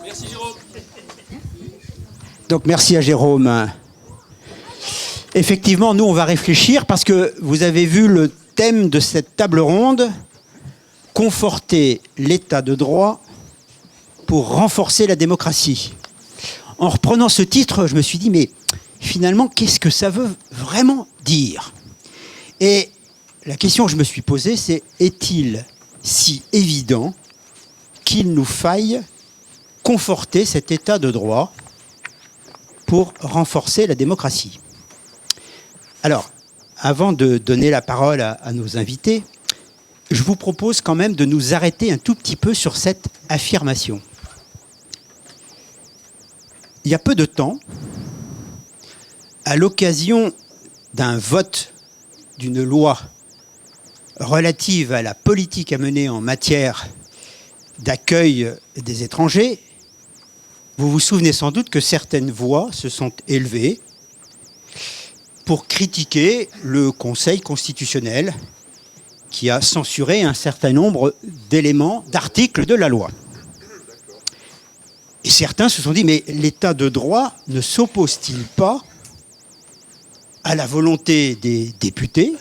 Merci Jérôme. Donc merci à Jérôme. Effectivement, nous on va réfléchir parce que vous avez vu le thème de cette table ronde, conforter l'état de droit pour renforcer la démocratie. En reprenant ce titre, je me suis dit, mais finalement, qu'est-ce que ça veut vraiment dire? Et la question que je me suis posée, c'est, est-il si évident qu'il nous faille conforter cet état de droit pour renforcer la démocratie? Alors, avant de donner la parole à nos invités, je vous propose quand même de nous arrêter un tout petit peu sur cette affirmation. Il y a peu de temps, à l'occasion d'un vote d'une loi relative à la politique à mener en matière d'accueil des étrangers, vous vous souvenez sans doute que certaines voix se sont élevées pour critiquer le Conseil constitutionnel qui a censuré un certain nombre d'éléments, d'articles de la loi. Et certains se sont dit, mais l'état de droit ne s'oppose-t-il pas à la volonté des députés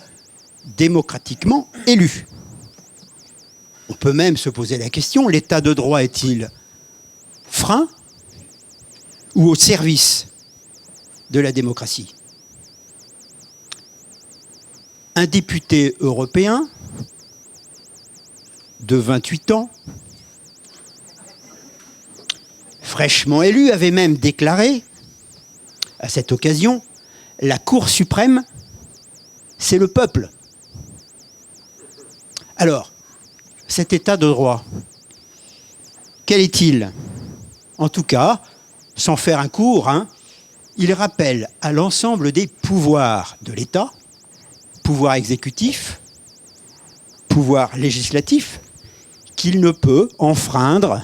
démocratiquement élus? On peut même se poser la question, l'état de droit est-il frein ou au service de la démocratie? Un député européen de 28 ans, fraîchement élu, avait même déclaré, à cette occasion, la Cour suprême, c'est le peuple. Alors, cet état de droit, quel est-il? En tout cas, sans faire un cours, il rappelle à l'ensemble des pouvoirs de l'État, pouvoir exécutif, pouvoir législatif, qu'il ne peut enfreindre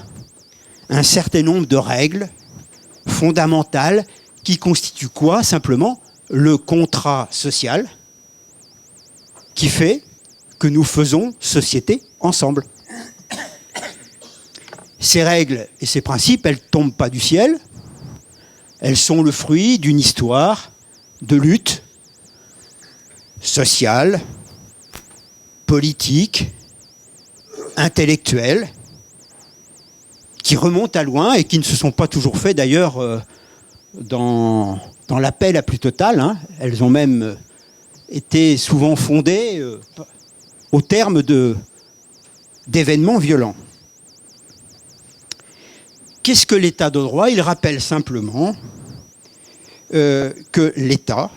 un certain nombre de règles fondamentales qui constituent quoi? Simplement le contrat social qui fait que nous faisons société ensemble. Ces règles et ces principes, elles ne tombent pas du ciel. Elles sont le fruit d'une histoire de lutte sociale, politique, intellectuelle, qui remontent à loin et qui ne se sont pas toujours fait d'ailleurs dans la paix la plus totale. Elles ont même été souvent fondées au terme d'événements violents. Qu'est-ce que l'état de droit? Il rappelle simplement que l'État,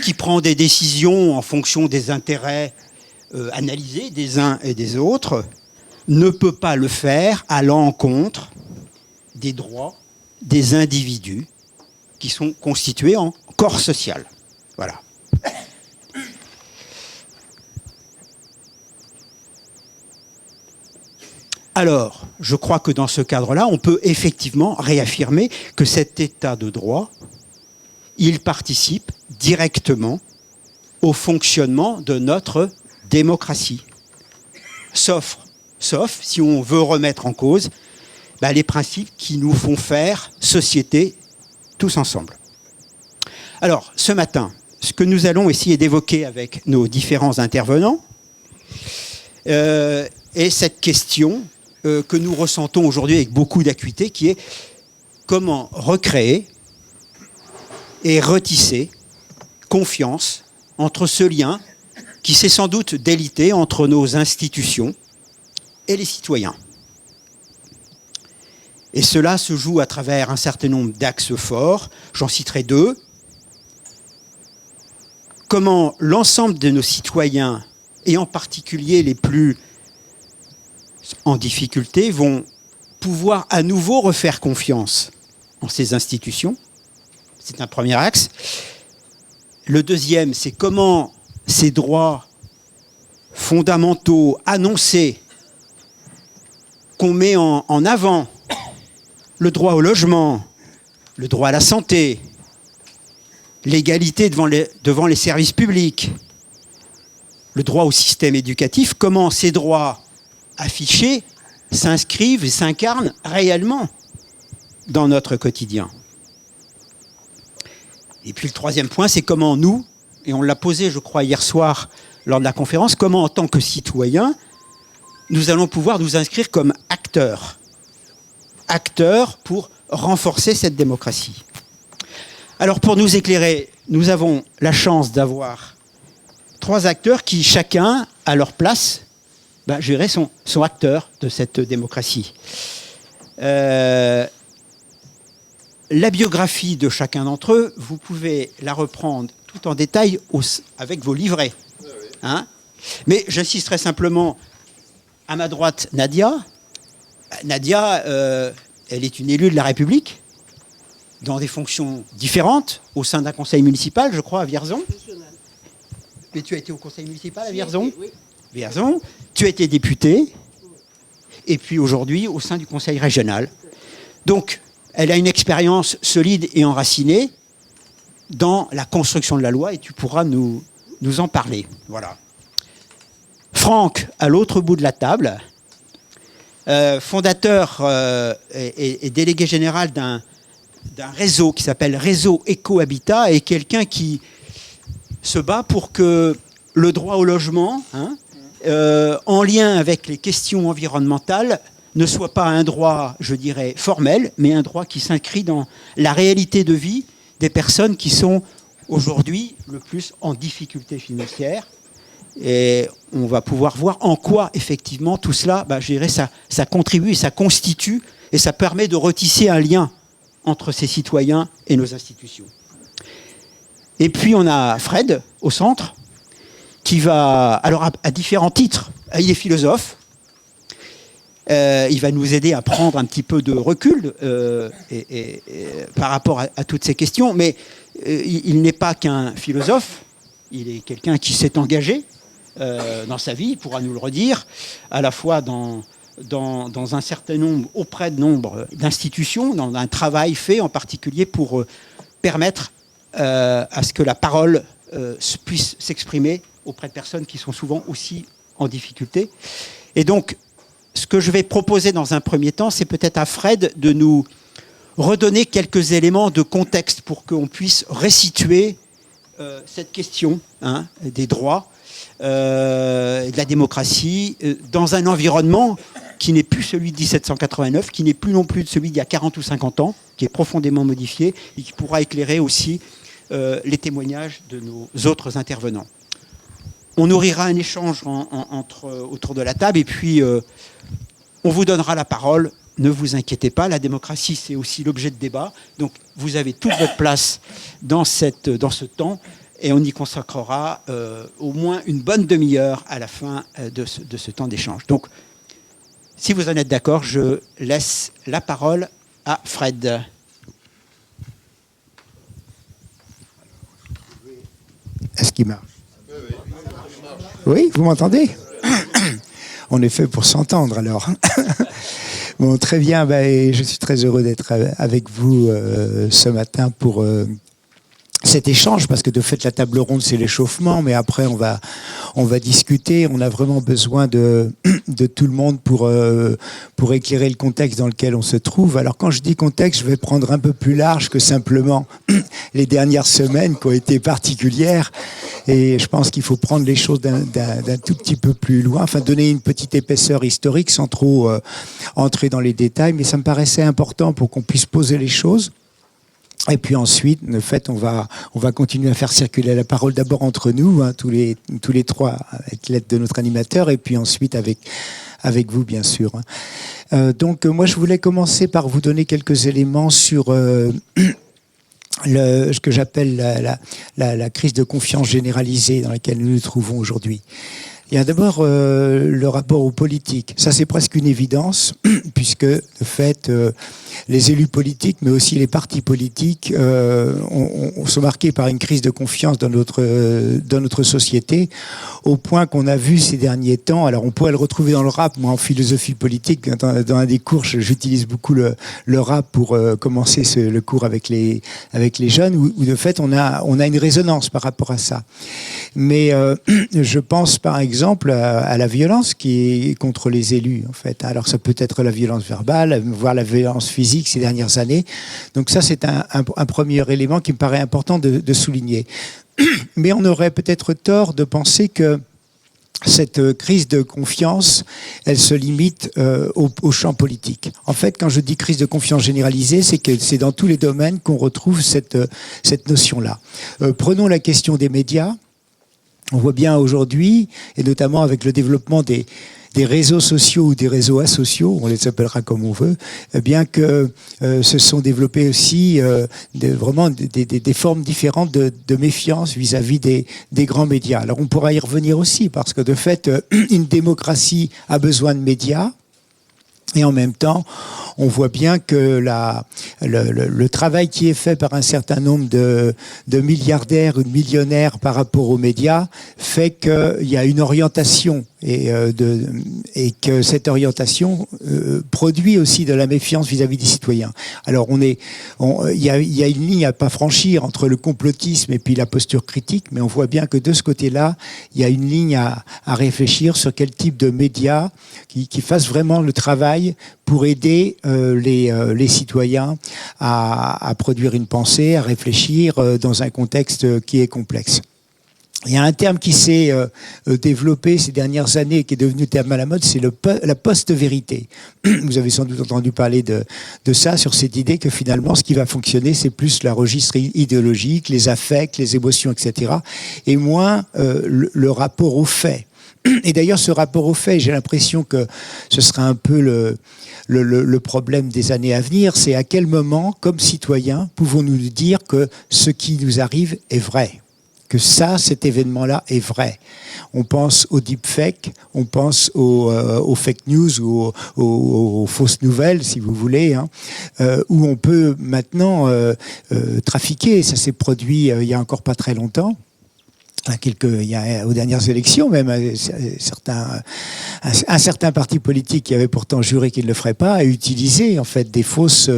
qui prend des décisions en fonction des intérêts analysés des uns et des autres, ne peut pas le faire à l'encontre des droits des individus qui sont constitués en corps social. Voilà. Alors, je crois que dans ce cadre-là, on peut effectivement réaffirmer que cet état de droit, il participe directement au fonctionnement de notre démocratie. Sauf si on veut remettre en cause les principes qui nous font faire société tous ensemble. Alors, ce matin, ce que nous allons essayer d'évoquer avec nos différents intervenants est cette question que nous ressentons aujourd'hui avec beaucoup d'acuité, qui est comment recréer et retisser confiance entre ce lien qui s'est sans doute délité entre nos institutions et les citoyens. Et cela se joue à travers un certain nombre d'axes forts. J'en citerai deux. Comment l'ensemble de nos citoyens, et en particulier les plus en difficulté, vont pouvoir à nouveau refaire confiance en ces institutions. C'est un premier axe. Le deuxième, c'est comment ces droits fondamentaux annoncés qu'on met en avant, le droit au logement, le droit à la santé, l'égalité devant les services publics, le droit au système éducatif, comment ces droits affichés s'inscrivent et s'incarnent réellement dans notre quotidien. Et puis le troisième point, c'est comment nous, et on l'a posé je crois hier soir lors de la conférence, comment en tant que citoyens, nous allons pouvoir nous inscrire comme acteurs. Acteurs pour renforcer cette démocratie. Alors pour nous éclairer, nous avons la chance d'avoir 3 acteurs qui chacun, à leur place, je dirais, sont acteurs de cette démocratie. La biographie de chacun d'entre eux, vous pouvez la reprendre tout en détail avec vos livrets. Hein ? Mais j'insisterai simplement à ma droite, Nadia. Nadia, elle est une élue de la République, dans des fonctions différentes, au sein d'un conseil municipal, je crois, à Vierzon. Mais tu as été au conseil municipal à Vierzon ? Oui. Vierzon. Tu as été députée, et puis aujourd'hui au sein du conseil régional. Donc, elle a une expérience solide et enracinée dans la construction de la loi, et tu pourras nous en parler. Voilà. Franck, à l'autre bout de la table, fondateur et délégué général d'un réseau qui s'appelle Réseau Éco-Habitat, et quelqu'un qui se bat pour que le droit au logement, en lien avec les questions environnementales, ne soit pas un droit, je dirais, formel, mais un droit qui s'inscrit dans la réalité de vie des personnes qui sont aujourd'hui le plus en difficulté financière. Et on va pouvoir voir en quoi, effectivement, tout cela, je dirais, ça contribue et ça constitue, et ça permet de retisser un lien entre ces citoyens et nos institutions. Et puis on a Fred, au centre, qui va, alors à différents titres, il est philosophe, il va nous aider à prendre un petit peu de recul par rapport à toutes ces questions, mais il n'est pas qu'un philosophe, il est quelqu'un qui s'est engagé dans sa vie, il pourra nous le redire, à la fois dans un certain nombre, auprès de nombre d'institutions, dans un travail fait en particulier pour permettre à ce que la parole puisse s'exprimer auprès de personnes qui sont souvent aussi en difficulté. Et donc, ce que je vais proposer dans un premier temps, c'est peut-être à Fred de nous redonner quelques éléments de contexte pour qu'on puisse resituer cette question des droits, de la démocratie, dans un environnement qui n'est plus celui de 1789, qui n'est plus non plus celui d'il y a 40 ou 50 ans, qui est profondément modifié et qui pourra éclairer aussi les témoignages de nos autres intervenants. On nourrira un échange autour de la table et puis on vous donnera la parole. Ne vous inquiétez pas, la démocratie, c'est aussi l'objet de débat. Donc, vous avez toute votre place dans ce temps et on y consacrera au moins une bonne demi-heure à la fin de ce temps d'échange. Donc, si vous en êtes d'accord, je laisse la parole à Fred. Est-ce qu'il marche ? Oui, vous m'entendez ? On est fait pour s'entendre alors. Bon, très bien, je suis très heureux d'être avec vous ce matin pour cet échange, parce que de fait la table ronde c'est l'échauffement, mais après on va discuter. On a vraiment besoin de tout le monde pour éclairer le contexte dans lequel on se trouve. Alors quand je dis contexte, je vais prendre un peu plus large que simplement les dernières semaines qui ont été particulières, et je pense qu'il faut prendre les choses d'un tout petit peu plus loin, enfin donner une petite épaisseur historique sans trop entrer dans les détails, mais ça me paraissait important pour qu'on puisse poser les choses. Et puis ensuite, de fait, on va continuer à faire circuler la parole d'abord entre nous, tous les trois, avec l'aide de notre animateur, et puis ensuite avec vous, bien sûr. Donc, moi, je voulais commencer par vous donner quelques éléments sur ce que j'appelle la crise de confiance généralisée dans laquelle nous nous trouvons aujourd'hui. Il y a d'abord le rapport aux politiques. Ça, c'est presque une évidence, puisque, de fait, les élus politiques, mais aussi les partis politiques, sont marqués par une crise de confiance dans notre société, au point qu'on a vu ces derniers temps, alors on pourrait le retrouver dans le rap, moi en philosophie politique, dans un des cours, j'utilise beaucoup le rap pour commencer le cours avec les jeunes, où de fait, on a une résonance par rapport à ça. Mais je pense, par exemple, à la violence qui est contre les élus, en fait. Alors, ça peut être la violence verbale, voire la violence physique, physique ces dernières années. Donc ça, c'est un premier élément qui me paraît important de souligner. Mais on aurait peut-être tort de penser que cette crise de confiance, elle se limite au champ politique. En fait, quand je dis crise de confiance généralisée, c'est que c'est dans tous les domaines qu'on retrouve cette notion-là. Prenons la question des médias. On voit bien aujourd'hui, et notamment avec le développement des réseaux sociaux ou des réseaux asociaux, on les appellera comme on veut, bien que se sont développés aussi vraiment des formes différentes de méfiance vis-à-vis des grands médias. Alors on pourra y revenir aussi, parce que de fait, une démocratie a besoin de médias, et en même temps, on voit bien que le travail qui est fait par un certain nombre de milliardaires ou de millionnaires par rapport aux médias fait qu'il y a une orientation et que cette orientation produit aussi de la méfiance vis-à-vis des citoyens. Alors il y a une ligne à pas franchir entre le complotisme et puis la posture critique, mais on voit bien que de ce côté-là, il y a une ligne à réfléchir sur quel type de médias qui fassent vraiment le travail pour aider les citoyens à produire une pensée, à réfléchir dans un contexte qui est complexe. Il y a un terme qui s'est développé ces dernières années et qui est devenu terme à la mode, c'est la post-vérité. Vous avez sans doute entendu parler de ça, sur cette idée que finalement, ce qui va fonctionner, c'est plus la registre idéologique, les affects, les émotions, etc., et moins le rapport aux faits. Et d'ailleurs, ce rapport aux faits, j'ai l'impression que ce sera un peu le problème des années à venir, c'est à quel moment, comme citoyens, pouvons-nous dire que ce qui nous arrive est vrai, que cet événement-là est vrai. On pense aux deepfakes, on pense aux fake news ou aux fausses nouvelles, si vous voulez, hein, où on peut maintenant trafiquer. Ça s'est produit il y a encore pas très longtemps. Aux dernières élections, même un certain parti politique qui avait pourtant juré qu'il ne le ferait pas a utilisé en fait des fausses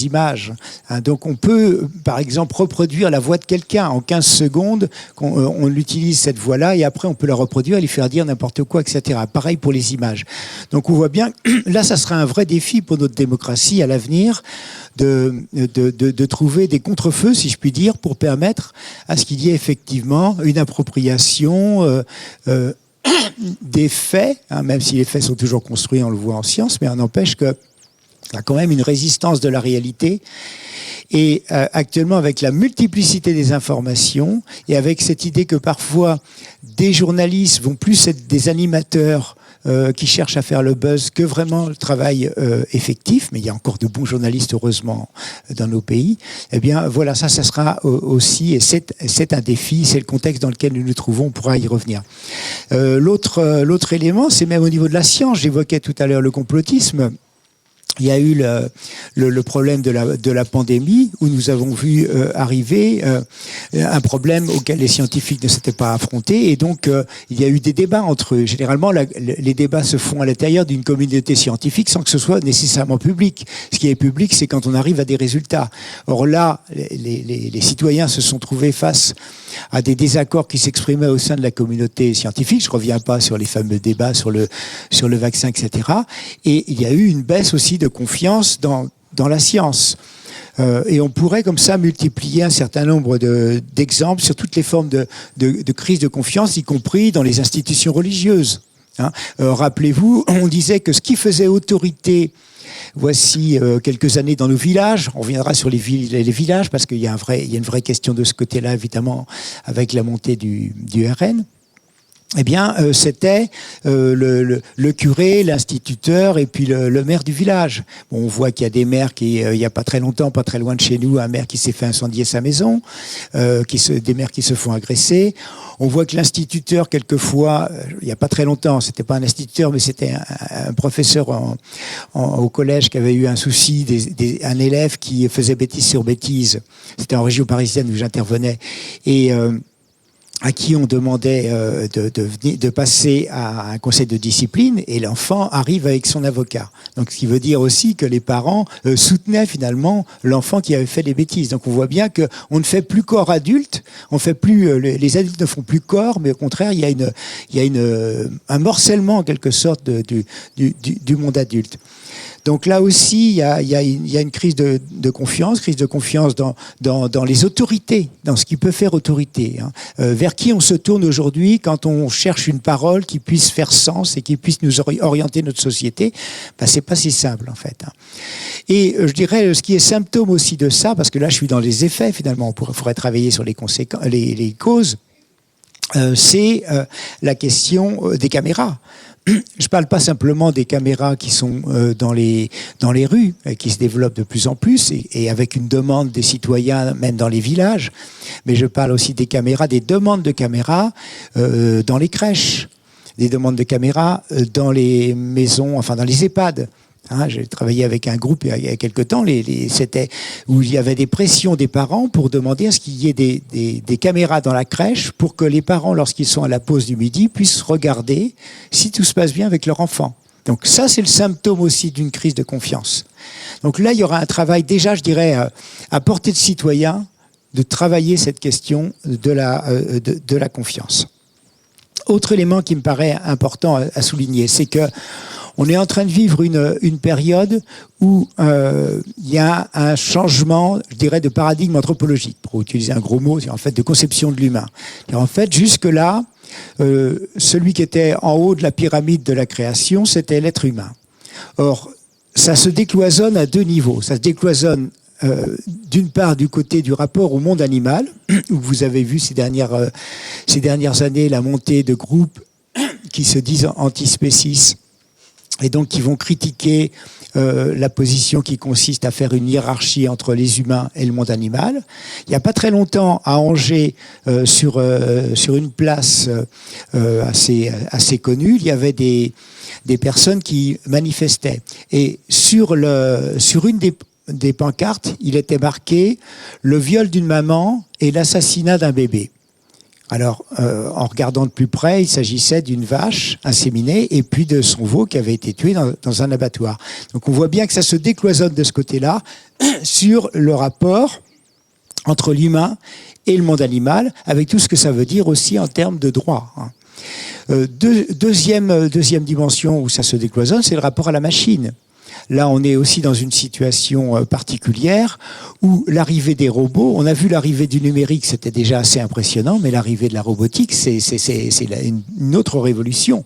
images. Hein, donc on peut, par exemple, reproduire la voix de quelqu'un en 15 secondes. On utilise cette voix-là et après on peut la reproduire et lui faire dire n'importe quoi, etc. Pareil pour les images. Donc on voit bien, là, ça sera un vrai défi pour notre démocratie à l'avenir de trouver des contre-feux, si je puis dire, pour permettre à ce qu'il y ait effectivement une appropriation des faits, hein, même si les faits sont toujours construits, on le voit en science, mais on n'empêche qu'il y a quand même une résistance de la réalité. Et actuellement, avec la multiplicité des informations et avec cette idée que parfois des journalistes vont plus être des animateurs qui cherchent à faire le buzz que vraiment le travail effectif, mais il y a encore de bons journalistes, heureusement, dans nos pays, eh bien voilà, ça sera aussi, et c'est un défi, c'est le contexte dans lequel nous nous trouvons, on pourra y revenir. L'autre élément, c'est même au niveau de la science, j'évoquais tout à l'heure le complotisme. Il y a eu le problème de la pandémie où nous avons vu arriver un problème auquel les scientifiques ne s'étaient pas affrontés et donc il y a eu des débats entre eux. Généralement, les débats se font à l'intérieur d'une communauté scientifique sans que ce soit nécessairement public. Ce qui est public, c'est quand on arrive à des résultats. Or là, les citoyens se sont trouvés face à des désaccords qui s'exprimaient au sein de la communauté scientifique. Je ne reviens pas sur les fameux débats sur le vaccin, etc. Et il y a eu une baisse aussi de confiance dans la science. Et on pourrait comme ça multiplier un certain nombre d'exemples sur toutes les formes de crise de confiance, y compris dans les institutions religieuses. Hein. Rappelez-vous, on disait que ce qui faisait autorité voici quelques années dans nos villages, on reviendra sur les villages parce qu'il y a une vraie question de ce côté-là, évidemment, avec la montée du RN. Eh bien, c'était le curé, l'instituteur et puis le maire du village. Bon, on voit qu'il y a des maires qui, il y a pas très longtemps, pas très loin de chez nous, un maire qui s'est fait incendier sa maison, des maires qui se font agresser. On voit que l'instituteur, quelquefois, il y a pas très longtemps, c'était pas un instituteur, mais c'était un professeur au collège qui avait eu un souci, un élève qui faisait bêtise sur bêtise. C'était en région parisienne où j'intervenais. Et à qui on demandait de passer à un conseil de discipline, et l'enfant arrive avec son avocat. Donc, ce qui veut dire aussi que les parents soutenaient finalement l'enfant qui avait fait des bêtises. Donc, on voit bien que on ne fait plus corps adulte, on fait plus, les adultes ne font plus corps, mais au contraire, il y a un morcellement en quelque sorte du monde adulte. Donc là aussi, il y a une crise de confiance dans les autorités, dans ce qui peut faire autorité. Hein. Vers qui on se tourne aujourd'hui quand on cherche une parole qui puisse faire sens et qui puisse nous orienter notre société? Ben, c'est pas si simple en fait. Hein. Et je dirais, ce qui est symptôme aussi de ça, parce que là je suis dans les effets finalement, on pourrait travailler sur les conséquences, les causes, c'est la question des caméras. Je ne parle pas simplement des caméras qui sont dans les rues, qui se développent de plus en plus, et avec une demande des citoyens, même dans les villages, mais je parle aussi des caméras, des demandes de caméras dans les crèches, des demandes de caméras dans les maisons, enfin dans les EHPAD. Hein, j'ai travaillé avec un groupe il y a quelque temps, c'était où il y avait des pressions des parents pour demander à ce qu'il y ait des caméras dans la crèche pour que les parents, lorsqu'ils sont à la pause du midi, puissent regarder si tout se passe bien avec leur enfant. Donc ça, c'est le symptôme aussi d'une crise de confiance. Donc là, il y aura un travail déjà, je dirais, à portée de citoyen, de travailler cette question de la confiance. Autre élément qui me paraît important à souligner, c'est que on est en train de vivre une période où il y a un changement, je dirais, de paradigme anthropologique, pour utiliser un gros mot, c'est en fait de conception de l'humain. En fait, jusque-là, celui qui était en haut de la pyramide de la création, c'était l'être humain. Or, ça se décloisonne à deux niveaux. Ça se décloisonne d'une part du côté du rapport au monde animal, où vous avez vu ces dernières années la montée de groupes qui se disent antispécistes, et donc qui vont critiquer la position qui consiste à faire une hiérarchie entre les humains et le monde animal. Il n'y a pas très longtemps, à Angers, sur une place assez connue, il y avait des personnes qui manifestaient. Et sur une des pancartes, il était marqué « Le viol d'une maman et l'assassinat d'un bébé ». Alors, en regardant de plus près, il s'agissait d'une vache inséminée et puis de son veau qui avait été tué dans un abattoir. Donc on voit bien que ça se décloisonne de ce côté-là sur le rapport entre l'humain et le monde animal, avec tout ce que ça veut dire aussi en termes de droit. Deuxième dimension où ça se décloisonne, c'est le rapport à la machine. Là, on est aussi dans une situation particulière où l'arrivée des robots, on a vu l'arrivée du numérique, c'était déjà assez impressionnant, mais l'arrivée de la robotique, c'est une autre révolution.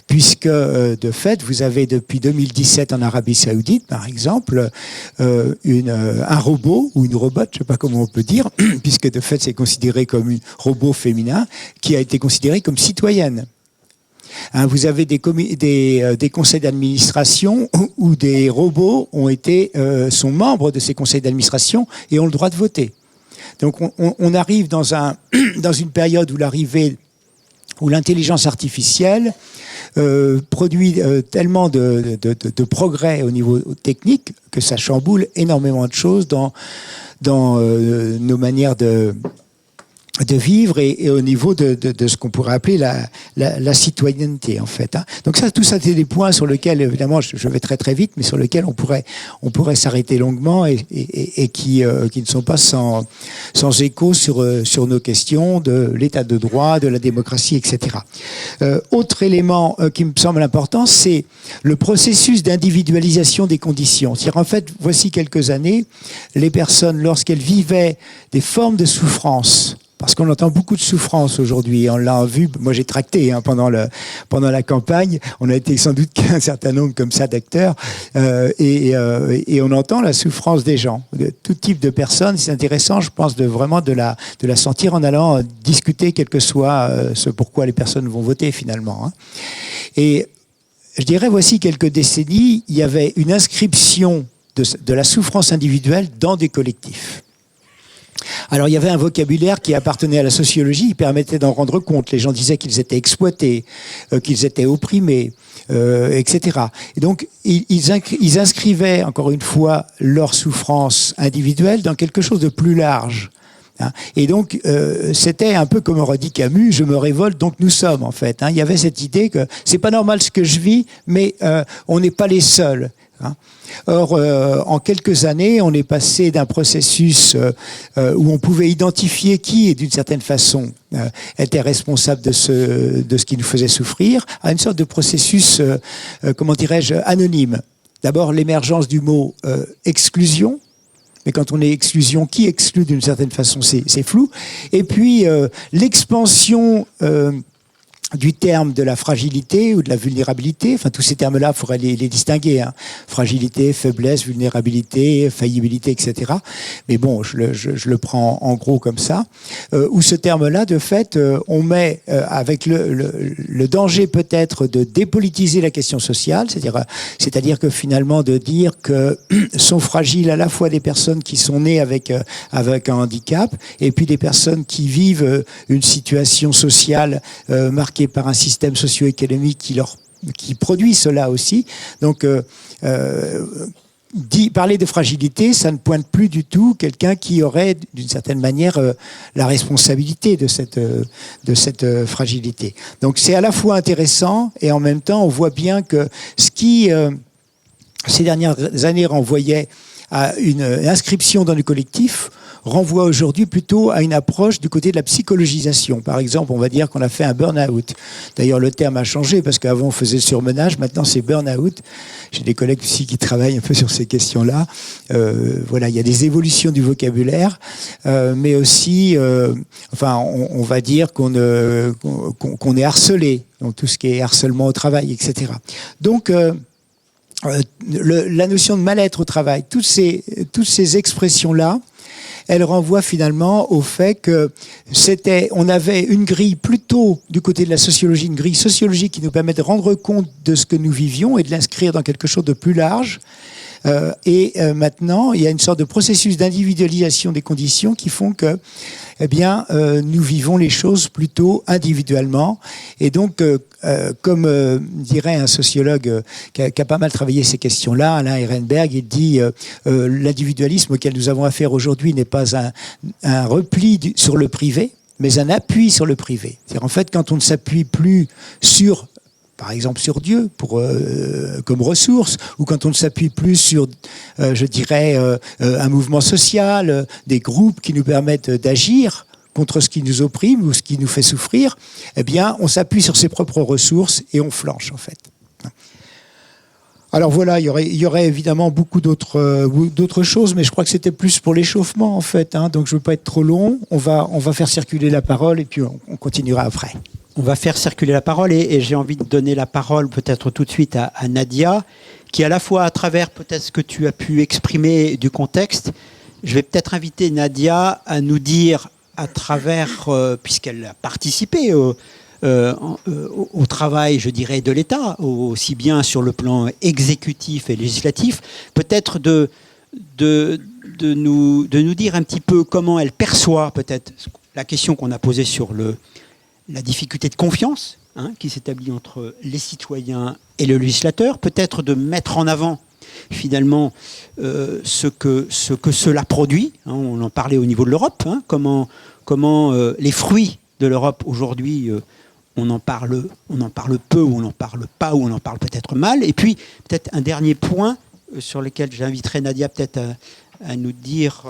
Puisque, de fait, vous avez depuis 2017 en Arabie Saoudite, par exemple, un robot ou une robot, je ne sais pas comment on peut dire, puisque de fait c'est considéré comme un robot féminin, qui a été considéré comme citoyenne. Hein, vous avez des conseils d'administration où des robots sont membres de ces conseils d'administration et ont le droit de voter. Donc on arrive dans une période où l'intelligence artificielle produit tellement de progrès au niveau technique que ça chamboule énormément de choses dans nos manières de vivre et au niveau de ce qu'on pourrait appeler la citoyenneté en fait. Hein. Donc tout ça c'est des points sur lesquels évidemment je vais très très vite, mais sur lesquels on pourrait s'arrêter longuement et qui ne sont pas sans écho sur nos questions de l'état de droit, de la démocratie, etc. Autre élément qui me semble important, c'est le processus d'individualisation des conditions. C'est-à-dire en fait, voici quelques années, les personnes lorsqu'elles vivaient des formes de souffrance, parce qu'on entend beaucoup de souffrance aujourd'hui. On l'a vu, moi j'ai tracté pendant la campagne. On a été sans doute qu'un certain nombre comme ça d'acteurs. Et on entend la souffrance des gens, de tout type de personnes. C'est intéressant, je pense, vraiment de la sentir en allant discuter, quel que soit ce pourquoi les personnes vont voter finalement. Hein. Et je dirais, voici quelques décennies, il y avait une inscription de la souffrance individuelle dans des collectifs. Alors il y avait un vocabulaire qui appartenait à la sociologie, qui permettait d'en rendre compte. Les gens disaient qu'ils étaient exploités, qu'ils étaient opprimés, etc. Et donc ils inscrivaient, encore une fois, leur souffrance individuelle dans quelque chose de plus large. Et donc, c'était un peu comme aurait dit Camus, je me révolte, donc nous sommes, en fait. Il y avait cette idée que c'est pas normal ce que je vis, mais on n'est pas les seuls. Or, en quelques années, on est passé d'un processus où on pouvait identifier qui, d'une certaine façon, était responsable de ce qui nous faisait souffrir, à une sorte de processus, comment dirais-je, anonyme. d'abord l'émergence du mot exclusion. Mais quand on est exclusion, qui exclut d'une certaine façon, c'est flou. Et puis l'expansion du terme de la fragilité ou de la vulnérabilité, enfin tous ces termes-là, il faudrait les distinguer, hein. Fragilité, faiblesse, vulnérabilité, faillibilité, etc. Mais bon, je le prends en gros comme ça. Où ce terme-là, de fait, on met avec le danger peut-être de dépolitiser la question sociale, c'est-à-dire que finalement de dire que sont fragiles à la fois des personnes qui sont nées avec un handicap et puis des personnes qui vivent une situation sociale marquée par un système socio-économique qui produit cela aussi. Donc, parler de fragilité, ça ne pointe plus du tout quelqu'un qui aurait, d'une certaine manière, la responsabilité de cette fragilité. Donc, c'est à la fois intéressant et en même temps, on voit bien que ce qui, ces dernières années, renvoyait à une inscription dans le collectif, renvoie aujourd'hui plutôt à une approche du côté de la psychologisation. Par exemple, on va dire qu'on a fait un burn-out. D'ailleurs, le terme a changé parce qu'avant on faisait surmenage, maintenant c'est burn-out. J'ai des collègues aussi qui travaillent un peu sur ces questions-là. Voilà, il y a des évolutions du vocabulaire, mais aussi, on va dire qu'on est harcelé, donc tout ce qui est harcèlement au travail, etc. Donc, la notion de mal-être au travail, toutes ces expressions-là, elle renvoie finalement au fait que on avait une grille plutôt du côté de la sociologie, une grille sociologique qui nous permet de rendre compte de ce que nous vivions et de l'inscrire dans quelque chose de plus large. Maintenant, il y a une sorte de processus d'individualisation des conditions qui font que, nous vivons les choses plutôt individuellement. Et donc, comme dirait un sociologue qui a pas mal travaillé ces questions-là, Alain Ehrenberg, il dit l'individualisme auquel nous avons affaire aujourd'hui n'est pas un repli sur le privé, mais un appui sur le privé. C'est-à-dire, en fait, quand on ne s'appuie plus sur, par exemple, sur Dieu comme ressource, ou quand on ne s'appuie plus sur, un mouvement social, des groupes qui nous permettent d'agir contre ce qui nous opprime ou ce qui nous fait souffrir, on s'appuie sur ses propres ressources et on flanche, en fait. Alors voilà, il y aurait évidemment beaucoup d'autres choses, mais je crois que c'était plus pour l'échauffement, en fait, hein, donc je ne veux pas être trop long. On va faire circuler la parole et puis on continuera après. On va faire circuler la parole et j'ai envie de donner la parole peut-être tout de suite à Nadia, qui à la fois à travers peut-être ce que tu as pu exprimer du contexte, je vais peut-être inviter Nadia à nous dire à travers, puisqu'elle a participé au travail, je dirais, de l'État, aussi bien sur le plan exécutif et législatif, peut-être de nous dire un petit peu comment elle perçoit peut-être la question qu'on a posée sur la difficulté de confiance qui s'établit entre les citoyens et le législateur, peut-être de mettre en avant finalement ce que cela produit. On en parlait au niveau de l'Europe, comment les fruits de l'Europe aujourd'hui, on en parle peu, ou on n'en parle pas, ou on en parle peut-être mal. Et puis peut-être un dernier point sur lequel j'inviterai Nadia peut-être à nous dire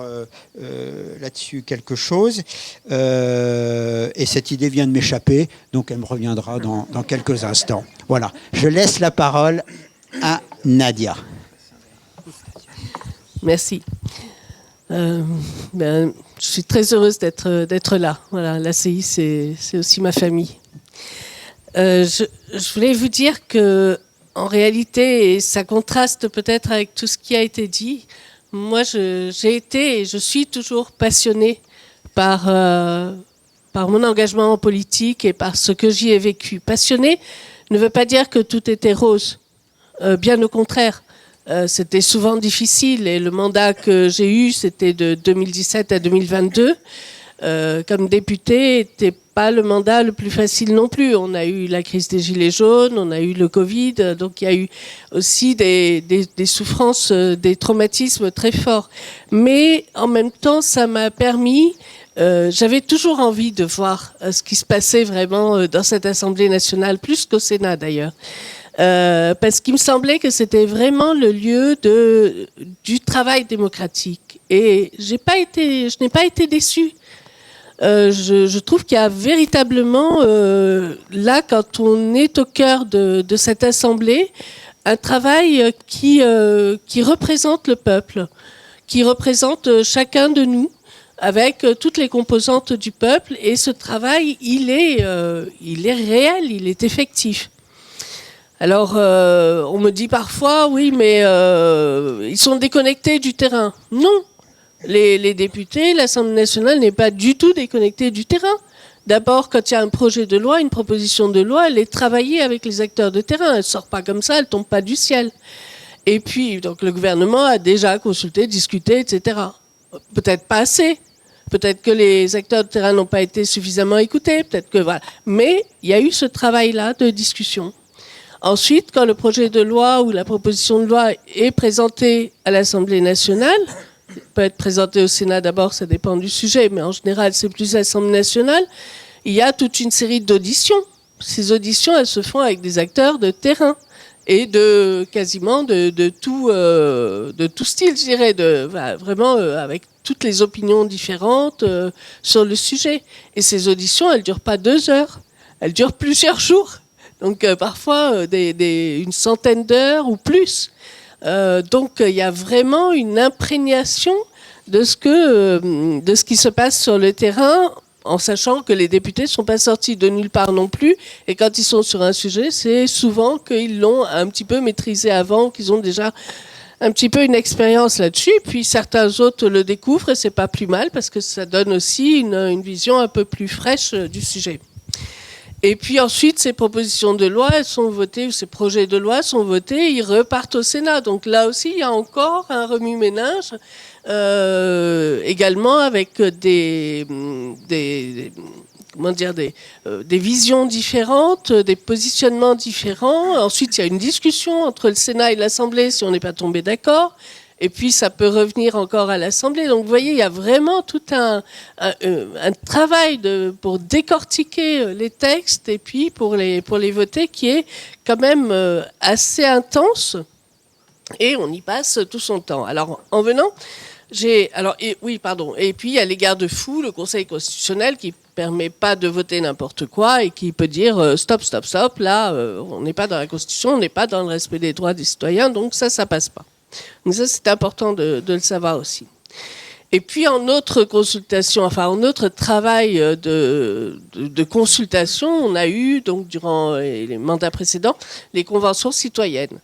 là-dessus quelque chose. Et cette idée vient de m'échapper, donc elle me reviendra dans quelques instants. Voilà, je laisse la parole à Nadia. Merci. Je suis très heureuse d'être là. Voilà, l'ACI, c'est aussi ma famille. Je voulais vous dire que, en réalité, et ça contraste peut-être avec tout ce qui a été dit, moi, j'ai été et je suis toujours passionnée par mon engagement en politique et par ce que j'y ai vécu. Passionnée ne veut pas dire que tout était rose. Bien au contraire. C'était souvent difficile et le mandat que j'ai eu, c'était de 2017 à 2022. Comme députée, n'était pas le mandat le plus facile non plus. On a eu la crise des Gilets jaunes, on a eu le Covid, donc il y a eu aussi des souffrances, des traumatismes très forts. Mais en même temps, ça m'a permis... j'avais toujours envie de voir ce qui se passait vraiment dans cette Assemblée nationale, plus qu'au Sénat d'ailleurs. Parce qu'il me semblait que c'était vraiment le lieu du travail démocratique. Et je n'ai pas été déçue. Je trouve qu'il y a véritablement, là, quand on est au cœur de cette Assemblée, un travail qui représente le peuple, qui représente chacun de nous, avec toutes les composantes du peuple. Et ce travail, il est réel, il est effectif. Alors, on me dit parfois, oui, mais ils sont déconnectés du terrain. Non, les députés, l'Assemblée nationale n'est pas du tout déconnectée du terrain. D'abord, quand il y a un projet de loi, une proposition de loi, elle est travaillée avec les acteurs de terrain. Elle ne sort pas comme ça, elle ne tombe pas du ciel. Et puis, donc, le gouvernement a déjà consulté, discuté, etc. Peut-être pas assez. Peut-être que les acteurs de terrain n'ont pas été suffisamment écoutés. Peut-être que voilà. Mais il y a eu ce travail-là de discussion. Ensuite, quand le projet de loi ou la proposition de loi est présentée à l'Assemblée nationale, il peut être présenté au Sénat d'abord, ça dépend du sujet, mais en général, c'est plus l'Assemblée nationale, il y a toute une série d'auditions. Ces auditions, elles se font avec des acteurs de terrain et quasiment de tout style, je dirais, vraiment avec toutes les opinions différentes sur le sujet. Et ces auditions, elles ne durent pas 2 heures, elles durent plusieurs jours. Donc parfois une centaine d'heures ou plus. Donc il y a vraiment une imprégnation de ce qui se passe sur le terrain, en sachant que les députés ne sont pas sortis de nulle part non plus. Et quand ils sont sur un sujet, c'est souvent qu'ils l'ont un petit peu maîtrisé avant, qu'ils ont déjà un petit peu une expérience là-dessus. Puis certains autres le découvrent et c'est pas plus mal parce que ça donne aussi une vision un peu plus fraîche du sujet. Et puis ensuite, ces propositions de loi, elles sont votées, ou ces projets de loi sont votés, ils repartent au Sénat. Donc là aussi, il y a encore un remue-ménage, également avec des visions différentes, des positionnements différents. Ensuite, il y a une discussion entre le Sénat et l'Assemblée si on n'est pas tombé d'accord. Et puis, ça peut revenir encore à l'Assemblée. Donc, vous voyez, il y a vraiment tout un travail pour décortiquer les textes et puis pour les voter qui est quand même assez intense. Et on y passe tout son temps. Alors, en venant, et puis, il y a les garde-fous, le Conseil constitutionnel qui permet pas de voter n'importe quoi et qui peut dire stop, là, on n'est pas dans la Constitution, on n'est pas dans le respect des droits des citoyens, donc ça passe pas. Donc ça, c'est important de le savoir aussi. Et puis en autre consultation, en autre travail de consultation, on a eu, donc durant les mandats précédents, les conventions citoyennes.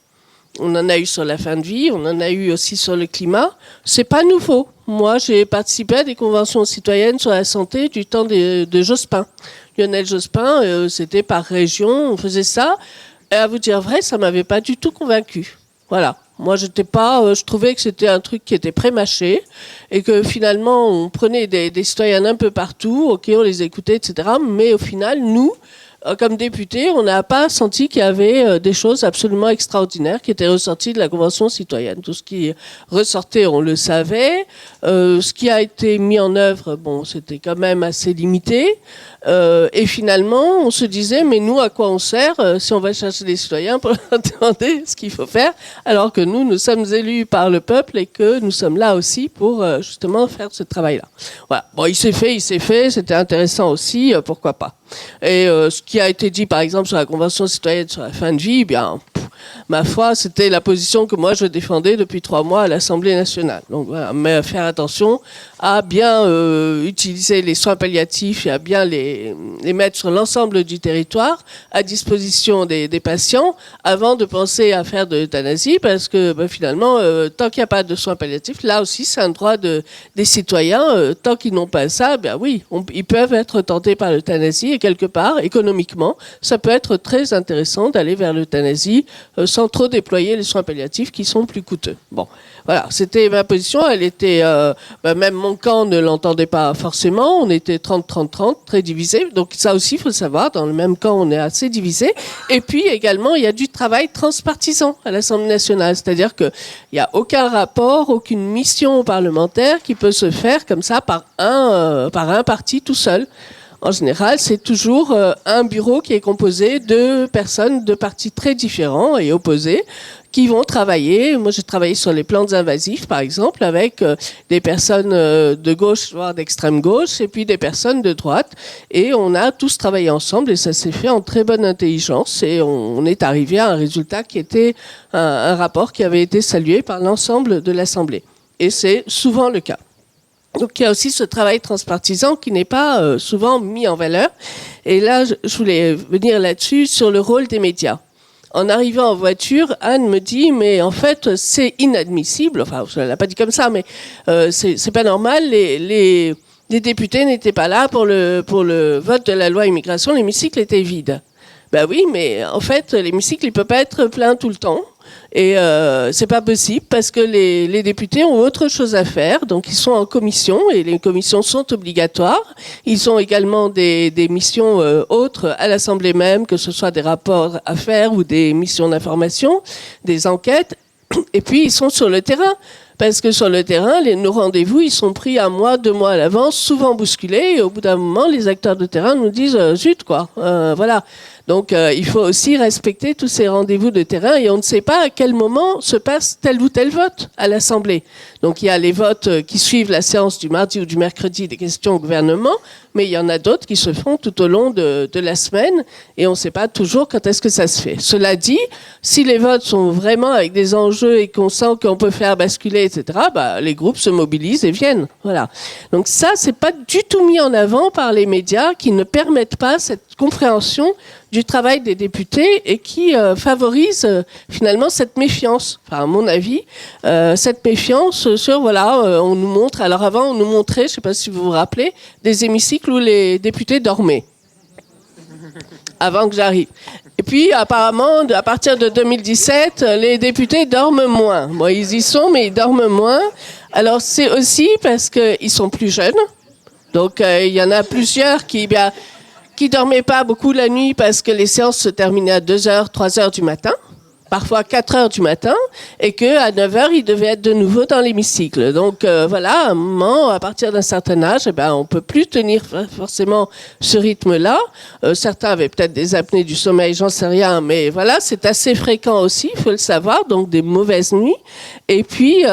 On en a eu sur la fin de vie, on en a eu aussi sur le climat. C'est pas nouveau. Moi, j'ai participé à des conventions citoyennes sur la santé du temps de Jospin. Lionel Jospin, c'était par région, on faisait ça. Et à vous dire vrai, ça m'avait pas du tout convaincu. Voilà. Moi, je trouvais que c'était un truc qui était prémâché et que finalement, on prenait des citoyens un peu partout, ok, on les écoutait, etc. Mais au final, nous, comme députés, on n'a pas senti qu'il y avait des choses absolument extraordinaires qui étaient ressorties de la Convention citoyenne. Tout ce qui ressortait, on le savait. Ce qui a été mis en œuvre, bon, c'était quand même assez limité. Et finalement, on se disait, mais nous, à quoi on sert si on va chercher des citoyens pour leur demander ce qu'il faut faire, alors que nous sommes élus par le peuple et que nous sommes là aussi pour justement faire ce travail-là. Voilà. Bon, il s'est fait, c'était intéressant aussi, pourquoi pas. Et ce qui a été dit, par exemple, sur la Convention citoyenne sur la fin de vie, bien, ma foi, c'était la position que moi je défendais depuis 3 mois à l'Assemblée nationale. Donc voilà, mais faire attention à bien utiliser les soins palliatifs et à bien les mettre sur l'ensemble du territoire à disposition des patients avant de penser à faire de l'euthanasie, parce que finalement, tant qu'il n'y a pas de soins palliatifs, là aussi c'est un droit des citoyens. Tant qu'ils n'ont pas ça, oui, ils peuvent être tentés par l'euthanasie et quelque part, économiquement, ça peut être très intéressant d'aller vers l'euthanasie sans trop déployer les soins palliatifs qui sont plus coûteux. Bon, voilà, c'était ma position. Elle était, même mon camp ne l'entendait pas forcément. On était 30-30-30, très divisés. Donc ça aussi, il faut le savoir, dans le même camp, on est assez divisés. Et puis également, il y a du travail transpartisan à l'Assemblée nationale. C'est-à-dire qu'il n'y a aucun rapport, aucune mission parlementaire qui peut se faire comme ça par un parti tout seul. En général, c'est toujours un bureau qui est composé de personnes de partis très différents et opposés qui vont travailler. Moi, j'ai travaillé sur les plantes invasives, par exemple, avec des personnes de gauche, voire d'extrême gauche, et puis des personnes de droite. Et on a tous travaillé ensemble, et ça s'est fait en très bonne intelligence. Et on est arrivé à un résultat qui était un rapport qui avait été salué par l'ensemble de l'Assemblée. Et c'est souvent le cas. Donc il y a aussi ce travail transpartisan qui n'est pas souvent mis en valeur. Et là, je voulais venir là-dessus sur le rôle des médias. En arrivant en voiture, Anne me dit, mais en fait, c'est inadmissible. Enfin, je ne l'ai pas dit comme ça, mais c'est pas normal. Les députés n'étaient pas là pour le vote de la loi immigration. L'hémicycle était vide. Ben oui, mais en fait, l'hémicycle, il peut pas être plein tout le temps. Et c'est pas possible parce que les députés ont autre chose à faire. Donc ils sont en commission et les commissions sont obligatoires. Ils ont également des missions autres à l'Assemblée même, que ce soit des rapports à faire ou des missions d'information, des enquêtes. Et puis ils sont sur le terrain. Parce que sur le terrain, nos rendez-vous, ils sont pris 1 mois, 2 mois à l'avance, souvent bousculés. Et au bout d'un moment, les acteurs de terrain nous disent zut, quoi. Voilà. Donc, il faut aussi respecter tous ces rendez-vous de terrain. Et on ne sait pas à quel moment se passe tel ou tel vote à l'Assemblée. Donc, il y a les votes qui suivent la séance du mardi ou du mercredi des questions au gouvernement. Mais il y en a d'autres qui se font tout au long de la semaine. Et on ne sait pas toujours quand est-ce que ça se fait. Cela dit, si les votes sont vraiment avec des enjeux et qu'on sent qu'on peut faire basculer, etc., bah, les groupes se mobilisent et viennent. Voilà. Donc ça, c'est pas du tout mis en avant par les médias qui ne permettent pas cette compréhension du travail des députés et qui favorisent finalement cette méfiance. Enfin, à mon avis, cette méfiance sur, voilà, on nous montre, alors avant, on nous montrait, je ne sais pas si vous vous rappelez, des hémicycles où les députés dormaient. Avant que j'arrive. Et puis, apparemment, à partir de 2017, les députés dorment moins. Bon, ils y sont, mais ils dorment moins. Alors, c'est aussi parce qu'ils sont plus jeunes. Donc, il y en a plusieurs qui dormaient pas beaucoup la nuit parce que les séances se terminaient à 2h, 3h du matin. Parfois 4h du matin, et qu'à 9h, il devait être de nouveau dans l'hémicycle. Donc voilà, à un moment, à partir d'un certain âge, eh ben, on ne peut plus tenir forcément ce rythme-là. Certains avaient peut-être des apnées du sommeil, j'en sais rien, mais voilà, c'est assez fréquent aussi, il faut le savoir, donc des mauvaises nuits. Et puis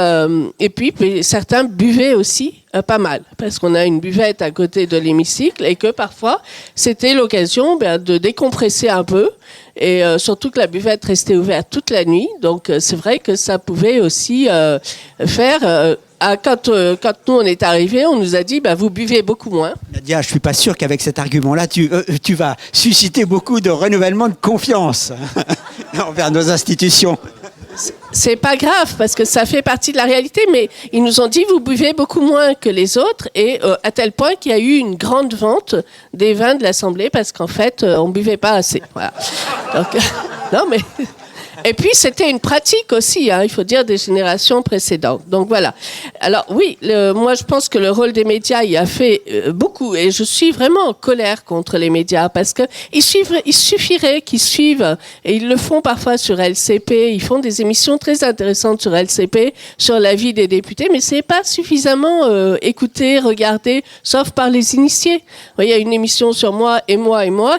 certains buvaient aussi pas mal, parce qu'on a une buvette à côté de l'hémicycle et que parfois, c'était l'occasion de décompresser un peu et surtout que la buvette restait ouverte toute la nuit. Donc, c'est vrai que ça pouvait aussi faire... Quand nous, on est arrivés, on nous a dit vous buvez beaucoup moins. Nadia, je suis pas sûr qu'avec cet argument-là, tu vas susciter beaucoup de renouvellement de confiance envers nos institutions. C'est pas grave parce que ça fait partie de la réalité, mais ils nous ont dit vous buvez beaucoup moins que les autres et à tel point qu'il y a eu une grande vente des vins de l'Assemblée parce qu'en fait on buvait pas assez. Voilà. Donc, non mais et puis c'était une pratique aussi, il faut dire des générations précédentes. Donc voilà. Alors oui, moi je pense que le rôle des médias y a fait beaucoup et je suis vraiment en colère contre les médias parce que il suffirait qu'ils suivent et ils le font parfois sur LCP, ils font des émissions très intéressantes sur LCP sur la vie des députés, mais c'est pas suffisamment écouté, regardé, sauf par les initiés. Il y a une émission sur moi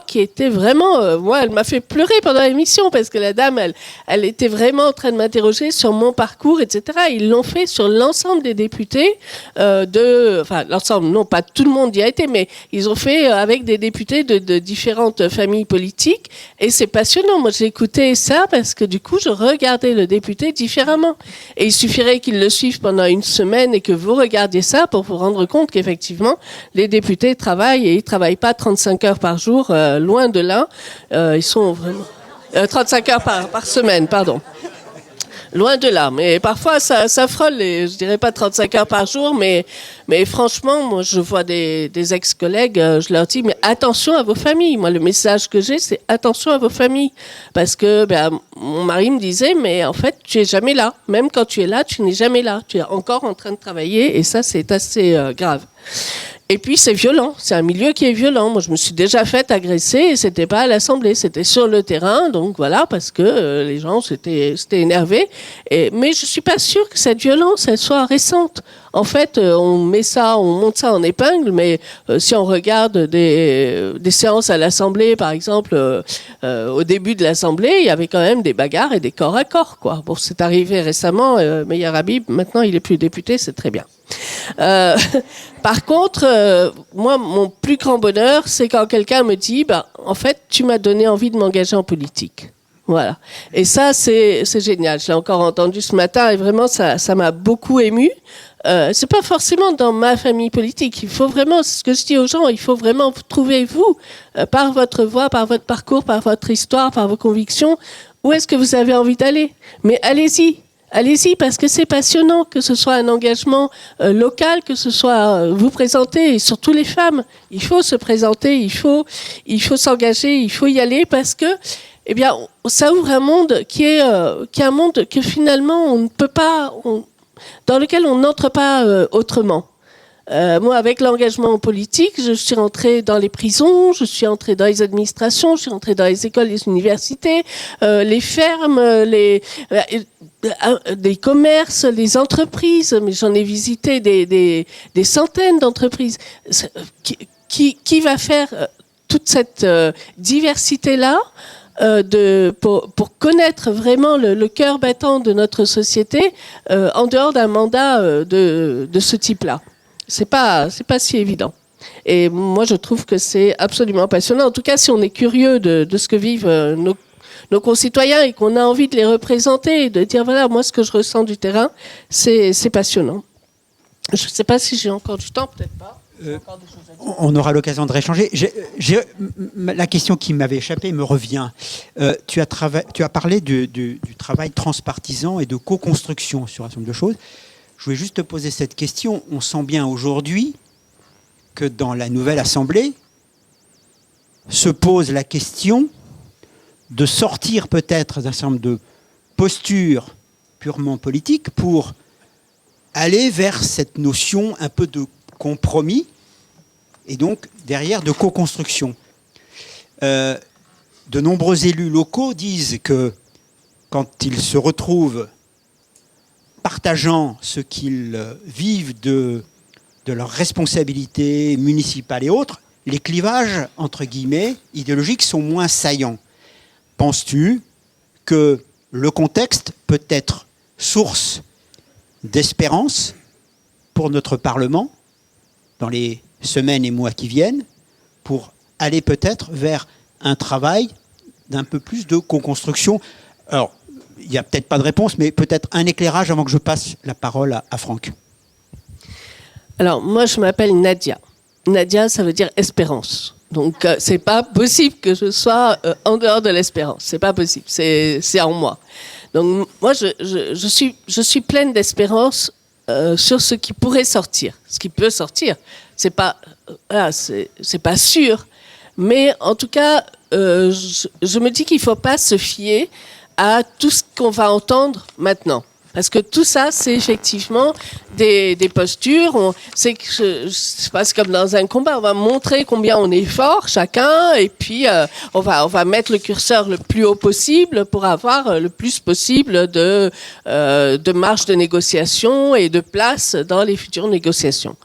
qui était vraiment, moi elle m'a fait pleurer pendant l'émission parce que la dame elle était vraiment en train de m'interroger sur mon parcours, etc. Ils l'ont fait sur l'ensemble des députés enfin l'ensemble, non, pas tout le monde y a été, mais ils ont fait avec des députés de différentes familles politiques et c'est passionnant. Moi, j'ai écouté ça parce que du coup, je regardais le député différemment. Et il suffirait qu'ils le suivent pendant une semaine et que vous regardiez ça pour vous rendre compte qu'effectivement, les députés travaillent et ils travaillent pas 35 heures par jour, loin de là. Ils sont vraiment... 35 heures par semaine, pardon. Loin de là, mais parfois ça frôle, je dirais pas 35 heures par jour, mais franchement, moi je vois des ex-collègues, je leur dis, mais attention à vos familles. Moi le message que j'ai, c'est attention à vos familles. Parce que mon mari me disait, mais en fait tu es jamais là. Même quand tu es là, tu n'es jamais là. Tu es encore en train de travailler et ça c'est assez grave. Et puis c'est violent, c'est un milieu qui est violent. Moi je me suis déjà fait agresser et c'était pas à l'Assemblée, c'était sur le terrain, donc voilà, parce que les gens s'étaient énervés. Mais je suis pas sûre que cette violence elle soit récente. En fait, on monte ça en épingle, mais si on regarde des séances à l'Assemblée, par exemple, au début de l'Assemblée, il y avait quand même des bagarres et des corps à corps, quoi. Bon, c'est arrivé récemment, Meyer Habib, maintenant il est plus député, c'est très bien. Par contre, moi, mon plus grand bonheur, c'est quand quelqu'un me dit, en fait, tu m'as donné envie de m'engager en politique. Voilà. Et ça, c'est génial. Je l'ai encore entendu ce matin et vraiment, ça m'a beaucoup ému. C'est pas forcément dans ma famille politique. Il faut vraiment, ce que je dis aux gens, il faut vraiment vous trouver vous, par votre voix, par votre parcours, par votre histoire, par vos convictions, où est-ce que vous avez envie d'aller. Mais allez-y. Allez-y, parce que c'est passionnant, que ce soit un engagement local, que ce soit vous présenter, et surtout les femmes. Il faut se présenter, il faut s'engager, il faut y aller, parce que, eh bien, ça ouvre un monde qui est un monde que finalement on ne peut pas, dans lequel on n'entre pas autrement. Moi, avec l'engagement politique, je suis rentrée dans les prisons, je suis entrée dans les administrations, je suis rentrée dans les écoles, les universités, les fermes, les commerces, les entreprises. Mais j'en ai visité des centaines d'entreprises. Qui va faire toute cette diversité-là pour connaître vraiment le cœur battant de notre société en dehors d'un mandat de ce type-là. C'est pas si évident. Et moi, je trouve que c'est absolument passionnant. En tout cas, si on est curieux de ce que vivent nos concitoyens et qu'on a envie de les représenter et de dire, voilà, moi, ce que je ressens du terrain, c'est passionnant. Je ne sais pas si j'ai encore du temps, peut-être pas. On aura l'occasion de rééchanger. La question qui m'avait échappé me revient. Tu as parlé du travail transpartisan et de co-construction sur un certain nombre de choses. Je voulais juste te poser cette question. On sent bien aujourd'hui que dans la nouvelle Assemblée se pose la question de sortir peut-être d'un certain nombre de postures purement politiques pour aller vers cette notion un peu de compromis et donc derrière de co-construction. De nombreux élus locaux disent que quand ils se retrouvent partageant ce qu'ils vivent de leurs responsabilités municipales et autres, les clivages, entre guillemets, idéologiques sont moins saillants. Penses-tu que le contexte peut être source d'espérance pour notre Parlement dans les semaines et mois qui viennent, pour aller peut-être vers un travail d'un peu plus de co-construction? Alors, il n'y a peut-être pas de réponse, mais peut-être un éclairage avant que je passe la parole à Franck. Alors, moi, je m'appelle Nadia. Nadia, ça veut dire espérance. Donc, c'est pas possible que je sois en dehors de l'espérance. C'est pas possible. C'est en moi. Donc, moi, je suis pleine d'espérance sur ce qui pourrait sortir, ce qui peut sortir. C'est pas sûr, mais en tout cas, je me dis qu'il faut pas se fier à tout ce qu'on va entendre maintenant. Parce que tout ça, c'est effectivement des postures. C'est comme dans un combat. On va montrer combien on est fort, chacun, et puis on va mettre le curseur le plus haut possible pour avoir le plus possible de marge de négociation et de place dans les futures négociations.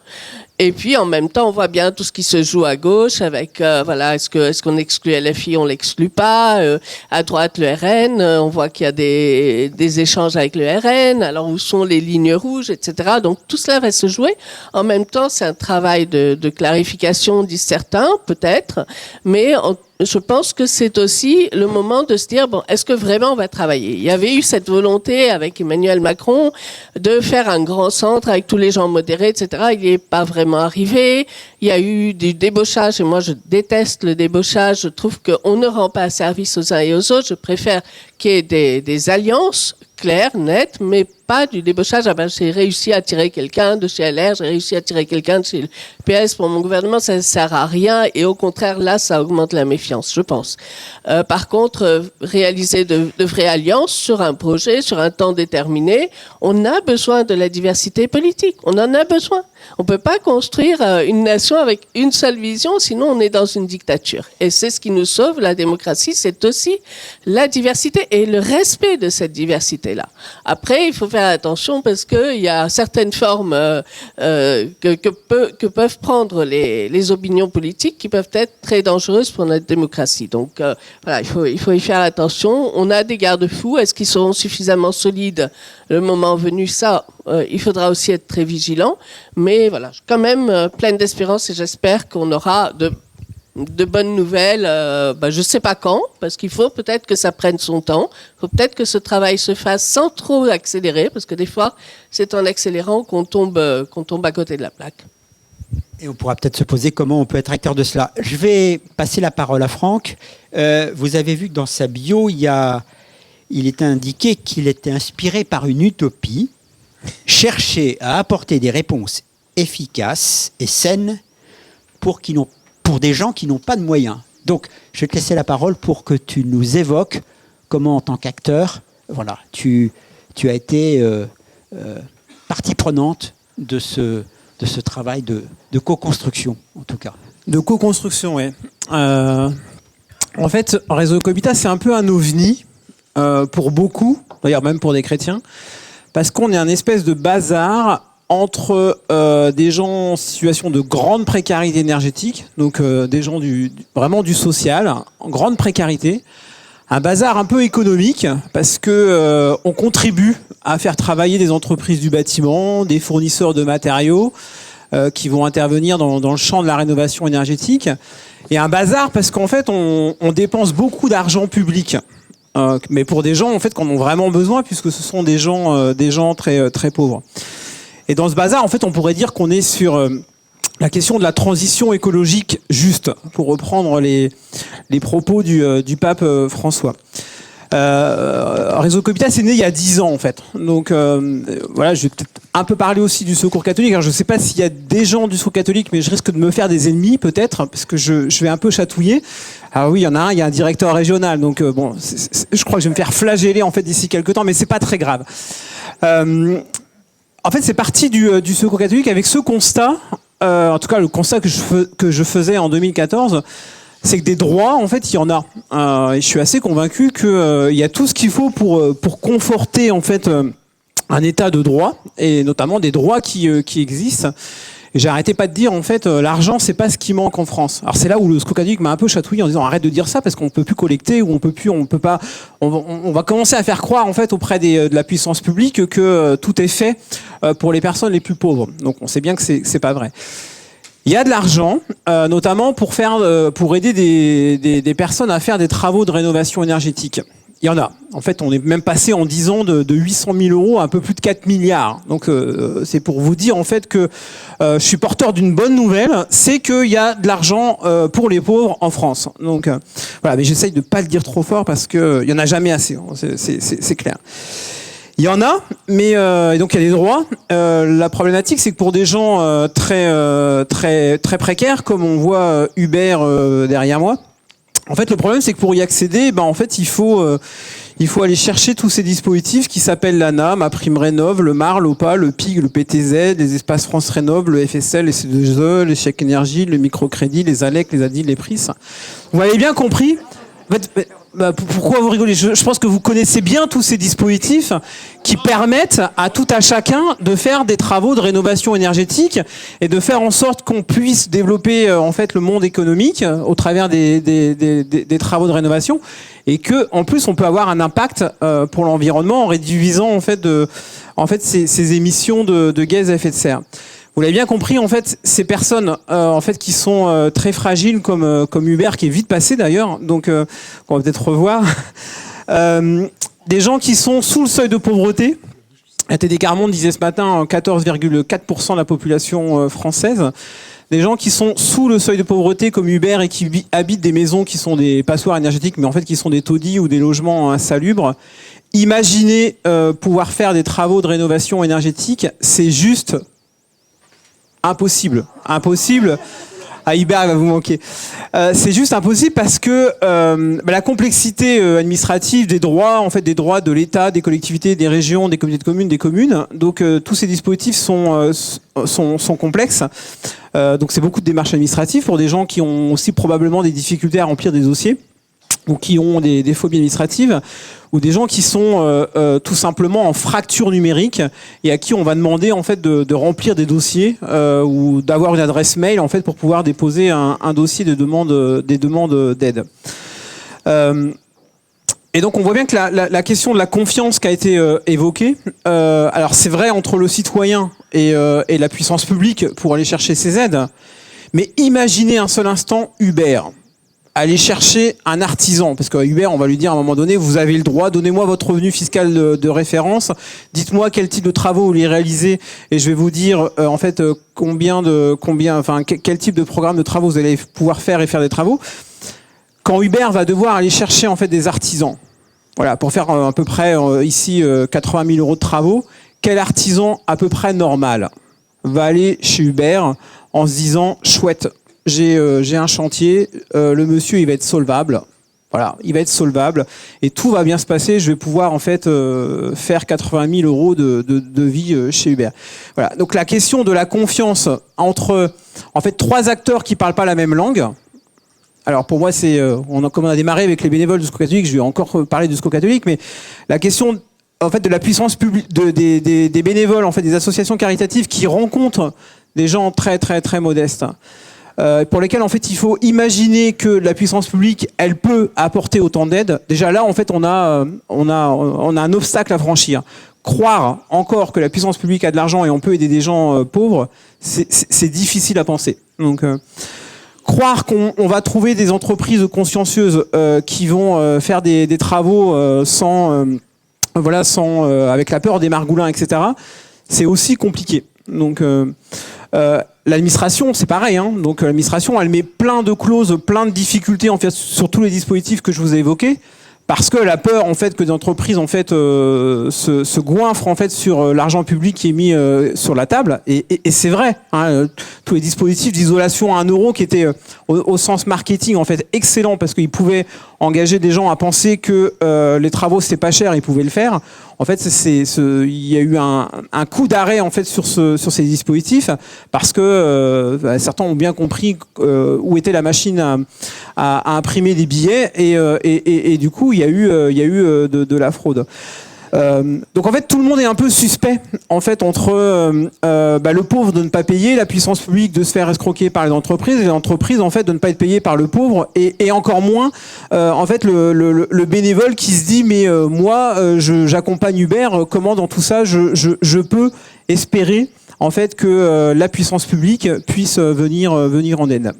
Et puis, en même temps, on voit bien tout ce qui se joue à gauche avec, est-ce qu'on exclut LFI, on l'exclut pas, à droite, le RN, on voit qu'il y a des échanges avec le RN, alors où sont les lignes rouges, etc. Donc, tout cela va se jouer. En même temps, c'est un travail de clarification, disent certains, peut-être, mais je pense que c'est aussi le moment de se dire, bon, est-ce que vraiment on va travailler? Il y avait eu cette volonté avec Emmanuel Macron de faire un grand centre avec tous les gens modérés, etc. Il n'y est pas vraiment arrivé. Il y a eu du débauchage, et moi je déteste le débauchage. Je trouve qu'on ne rend pas service aux uns et aux autres. Je préfère qu'il y ait des alliances claires, nettes, mais pas du débauchage. Ah ben, j'ai réussi à tirer quelqu'un de chez LR, j'ai réussi à tirer quelqu'un de chez le PS pour mon gouvernement, ça ne sert à rien, et au contraire, là, ça augmente la méfiance, je pense. Par contre, réaliser de vraies alliances sur un projet, sur un temps déterminé, on a besoin de la diversité politique, on en a besoin. On ne peut pas construire une nation avec une seule vision, sinon on est dans une dictature. Et c'est ce qui nous sauve, la démocratie, c'est aussi la diversité et le respect de cette diversité-là. Après, il faut faire attention parce qu'il y a certaines formes que peuvent prendre les opinions politiques qui peuvent être très dangereuses pour notre démocratie. Donc voilà, il faut y faire attention. On a des garde-fous. Est-ce qu'ils seront suffisamment solides le moment venu? Ça, il faudra aussi être très vigilant. Mais voilà, je suis quand même pleine d'espérance et j'espère qu'on aura de bonnes nouvelles. Je ne sais pas quand, parce qu'il faut peut-être que ça prenne son temps. Il faut peut-être que ce travail se fasse sans trop accélérer, parce que des fois, c'est en accélérant qu'on tombe à côté de la plaque. Et on pourra peut-être se poser comment on peut être acteur de cela. Je vais passer la parole à Franck. Vous avez vu que dans sa bio, il était indiqué qu'il était inspiré par une utopie, chercher à apporter des réponses efficaces et saines pour des gens qui n'ont pas de moyens. Donc, je vais te laisser la parole pour que tu nous évoques comment, en tant qu'acteur, voilà, tu as été partie prenante de ce travail de co-construction, en tout cas. De co-construction, oui. En fait, Réseau Cobita, c'est un peu un ovni pour beaucoup, d'ailleurs même pour des chrétiens, parce qu'on est un espèce de bazar entre des gens en situation de grande précarité énergétique, donc des gens vraiment du social, en grande précarité, un bazar un peu économique, parce que on contribue à faire travailler des entreprises du bâtiment, des fournisseurs de matériaux qui vont intervenir dans le champ de la rénovation énergétique, et un bazar parce qu'en fait on dépense beaucoup d'argent public. Mais pour des gens en fait qui en ont vraiment besoin, puisque ce sont des gens très très pauvres. Et dans ce bazar, en fait, on pourrait dire qu'on est sur la question de la transition écologique juste, pour reprendre les propos du pape François. Réseau Cobita, c'est né il y a 10 ans en fait. Donc voilà, je vais peut-être un peu parler aussi du Secours catholique. Alors, je ne sais pas s'il y a des gens du Secours catholique, mais je risque de me faire des ennemis peut-être, parce que je vais un peu chatouiller. Alors oui, il y en a un, il y a un directeur régional, donc bon, je crois que je vais me faire flageller en fait d'ici quelques temps, mais c'est pas très grave. En fait, c'est parti du Secours catholique avec ce constat, en tout cas le constat que je faisais en 2014, c'est que des droits, en fait, il y en a. Et je suis assez convaincu qu'il y a tout ce qu'il faut pour conforter en fait un état de droit, et notamment des droits qui existent. Et j'arrêtais pas de dire en fait l'argent c'est pas ce qui manque en France. Alors c'est là où le Secours catholique m'a un peu chatouillé en disant arrête de dire ça parce qu'on peut plus collecter, ou on va commencer à faire croire en fait auprès de la puissance publique que tout est fait pour les personnes les plus pauvres. Donc on sait bien que c'est pas vrai. Il y a de l'argent, notamment pour aider des personnes à faire des travaux de rénovation énergétique. Il y en a. En fait, on est même passé en 10 ans de 800 000 euros à un peu plus de 4 milliards. Donc, c'est pour vous dire en fait que je suis porteur d'une bonne nouvelle, c'est qu'il y a de l'argent pour les pauvres en France. Donc, voilà, mais j'essaye de pas le dire trop fort parce que il y en a jamais assez. C'est clair. Il y en a, mais donc il y a des droits. La problématique, c'est que pour des gens très précaires, comme on voit Hubert derrière moi. En fait, le problème, c'est que pour y accéder, en fait, il faut aller chercher tous ces dispositifs qui s'appellent l'ANA, MaPrimeRénov', le MAR, l'OPA, le PIG, le PTZ, les espaces France Rénov', le FSL, les C2E, les chèques énergie, le microcrédit, les ALEC, les ADIL, les PRIS. Vous avez bien compris? En fait, pourquoi vous rigolez? Je pense que vous connaissez bien tous ces dispositifs qui permettent à tout à chacun de faire des travaux de rénovation énergétique et de faire en sorte qu'on puisse développer en fait le monde économique au travers des travaux de rénovation, et que en plus on peut avoir un impact pour l'environnement en réduisant en fait ces émissions de gaz à effet de serre. Vous l'avez bien compris, en fait, ces personnes, en fait, qui sont très fragiles, comme Hubert, qui est vite passé d'ailleurs, donc on va peut-être revoir. Des gens qui sont sous le seuil de pauvreté. ATD Carmonde disait ce matin 14,4% de la population française. Des gens qui sont sous le seuil de pauvreté, comme Hubert, et qui habitent des maisons qui sont des passoires énergétiques, mais en fait qui sont des taudis ou des logements insalubres. Imaginez pouvoir faire des travaux de rénovation énergétique, c'est juste impossible. Hubert, il va vous manquer. C'est juste impossible parce que la complexité administrative des droits, en fait, des droits de l'État, des collectivités, des régions, des communautés de communes, des communes. Donc tous ces dispositifs sont complexes. Donc c'est beaucoup de démarches administratives pour des gens qui ont aussi probablement des difficultés à remplir des dossiers ou qui ont des phobies administratives, ou des gens qui sont tout simplement en fracture numérique et à qui on va demander en fait de remplir des dossiers ou d'avoir une adresse mail en fait pour pouvoir déposer un dossier des demandes d'aide. Et donc on voit bien que la question de la confiance qui a été évoquée, alors c'est vrai entre le citoyen et la puissance publique pour aller chercher ces aides, mais imaginez un seul instant Uber aller chercher un artisan, parce qu'à Uber, on va lui dire à un moment donné, vous avez le droit, donnez-moi votre revenu fiscal de référence, dites-moi quel type de travaux vous voulez réaliser, et je vais vous dire en fait quel type de programme de travaux vous allez pouvoir faire et faire des travaux. Quand Uber va devoir aller chercher en fait des artisans, voilà, pour faire à peu près ici 80 000 euros de travaux, quel artisan à peu près normal va aller chez Uber en se disant chouette, j'ai un chantier, le monsieur il va être solvable, voilà, il va être solvable et tout va bien se passer, je vais pouvoir en fait faire 80 000 euros de vie chez Uber. Voilà, donc la question de la confiance entre en fait trois acteurs qui parlent pas la même langue. Alors pour moi c'est, comme on a démarré avec les bénévoles du Secours catholique, je vais encore parler du Secours catholique, mais la question en fait de la puissance publique, des bénévoles en fait des associations caritatives qui rencontrent des gens très très très modestes. Pour lesquels en fait il faut imaginer que la puissance publique elle peut apporter autant d'aide. Déjà là en fait on a un obstacle à franchir. Croire encore que la puissance publique a de l'argent et on peut aider des gens pauvres, c'est difficile à penser. Donc croire qu'on va trouver des entreprises consciencieuses qui vont faire des travaux avec la peur des margoulins, etc. C'est aussi compliqué. Donc l'administration, c'est pareil. Hein. Donc l'administration, elle met plein de clauses, plein de difficultés en fait sur tous les dispositifs que je vous ai évoqués, parce que la peur en fait que des entreprises en fait se goinfrent en fait sur l'argent public qui est mis sur la table. Et c'est vrai. Hein, tous les dispositifs d'isolation à 1 euro qui étaient au sens marketing en fait excellents parce qu'ils pouvaient engager des gens à penser que les travaux c'était pas cher, ils pouvaient le faire. En fait, il y a eu un coup d'arrêt en fait sur ces dispositifs parce que certains ont bien compris où était la machine à imprimer des billets et du coup il y a eu de la fraude. Donc en fait tout le monde est un peu suspect en fait entre le pauvre de ne pas payer, la puissance publique de se faire escroquer par les entreprises et l'entreprise en fait de ne pas être payée par le pauvre et encore moins en fait le bénévole qui se dit mais moi j'accompagne Uber, comment dans tout ça je peux espérer en fait que la puissance publique puisse venir en aide.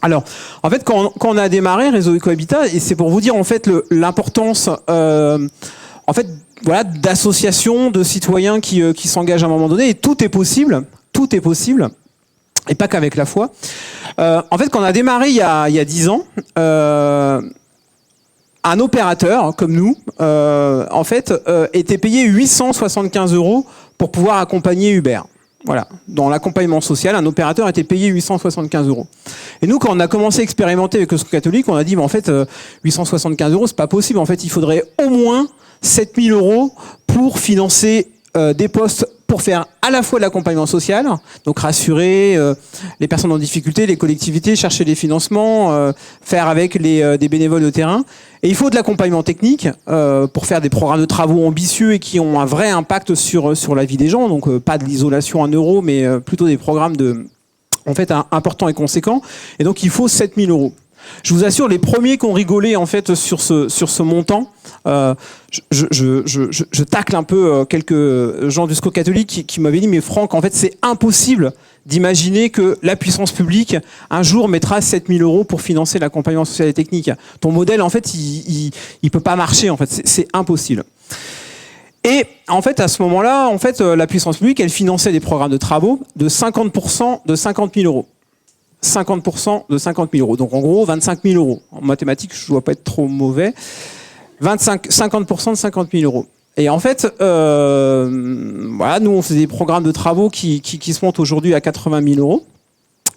Alors, en fait, quand on a démarré Réseau Ecohabitat, et c'est pour vous dire en fait l'importance en fait, voilà, d'associations, de citoyens qui s'engagent à un moment donné, et tout est possible, et pas qu'avec la foi. En fait, quand on a démarré il y a 10 ans, un opérateur comme nous, en fait, était payé 875 € pour pouvoir accompagner Uber. Voilà, dans l'accompagnement social, un opérateur était payé 875 €. Et nous, quand on a commencé à expérimenter avec le Secours catholique, on a dit, mais en fait, 875 €, c'est pas possible. En fait, il faudrait au moins 7 000 € pour financer des postes pour faire à la fois de l'accompagnement social, donc rassurer les personnes en difficulté, les collectivités, chercher des financements, faire avec des bénévoles de terrain. Et il faut de l'accompagnement technique pour faire des programmes de travaux ambitieux et qui ont un vrai impact sur la vie des gens. Donc pas de l'isolation à 1 euro, mais plutôt des programmes importants et conséquents. Et donc il faut 7 000 €. Je vous assure, les premiers qui ont rigolé en fait sur ce montant, je tacle un peu quelques gens du Secours catholique qui m'avaient dit mais Franck, en fait c'est impossible d'imaginer que la puissance publique un jour mettra 7 000 € pour financer l'accompagnement social et technique. Ton modèle en fait il peut pas marcher, en fait c'est impossible. Et en fait à ce moment-là, en fait la puissance publique elle finançait des programmes de travaux de 50% de 50 000 €. 50% de 50 000 €. Donc en gros 25 000 €. En mathématiques, je ne dois pas être trop mauvais. 50% de 50 000 €. Et en fait, voilà, nous on faisait des programmes de travaux qui se montent aujourd'hui à 80 000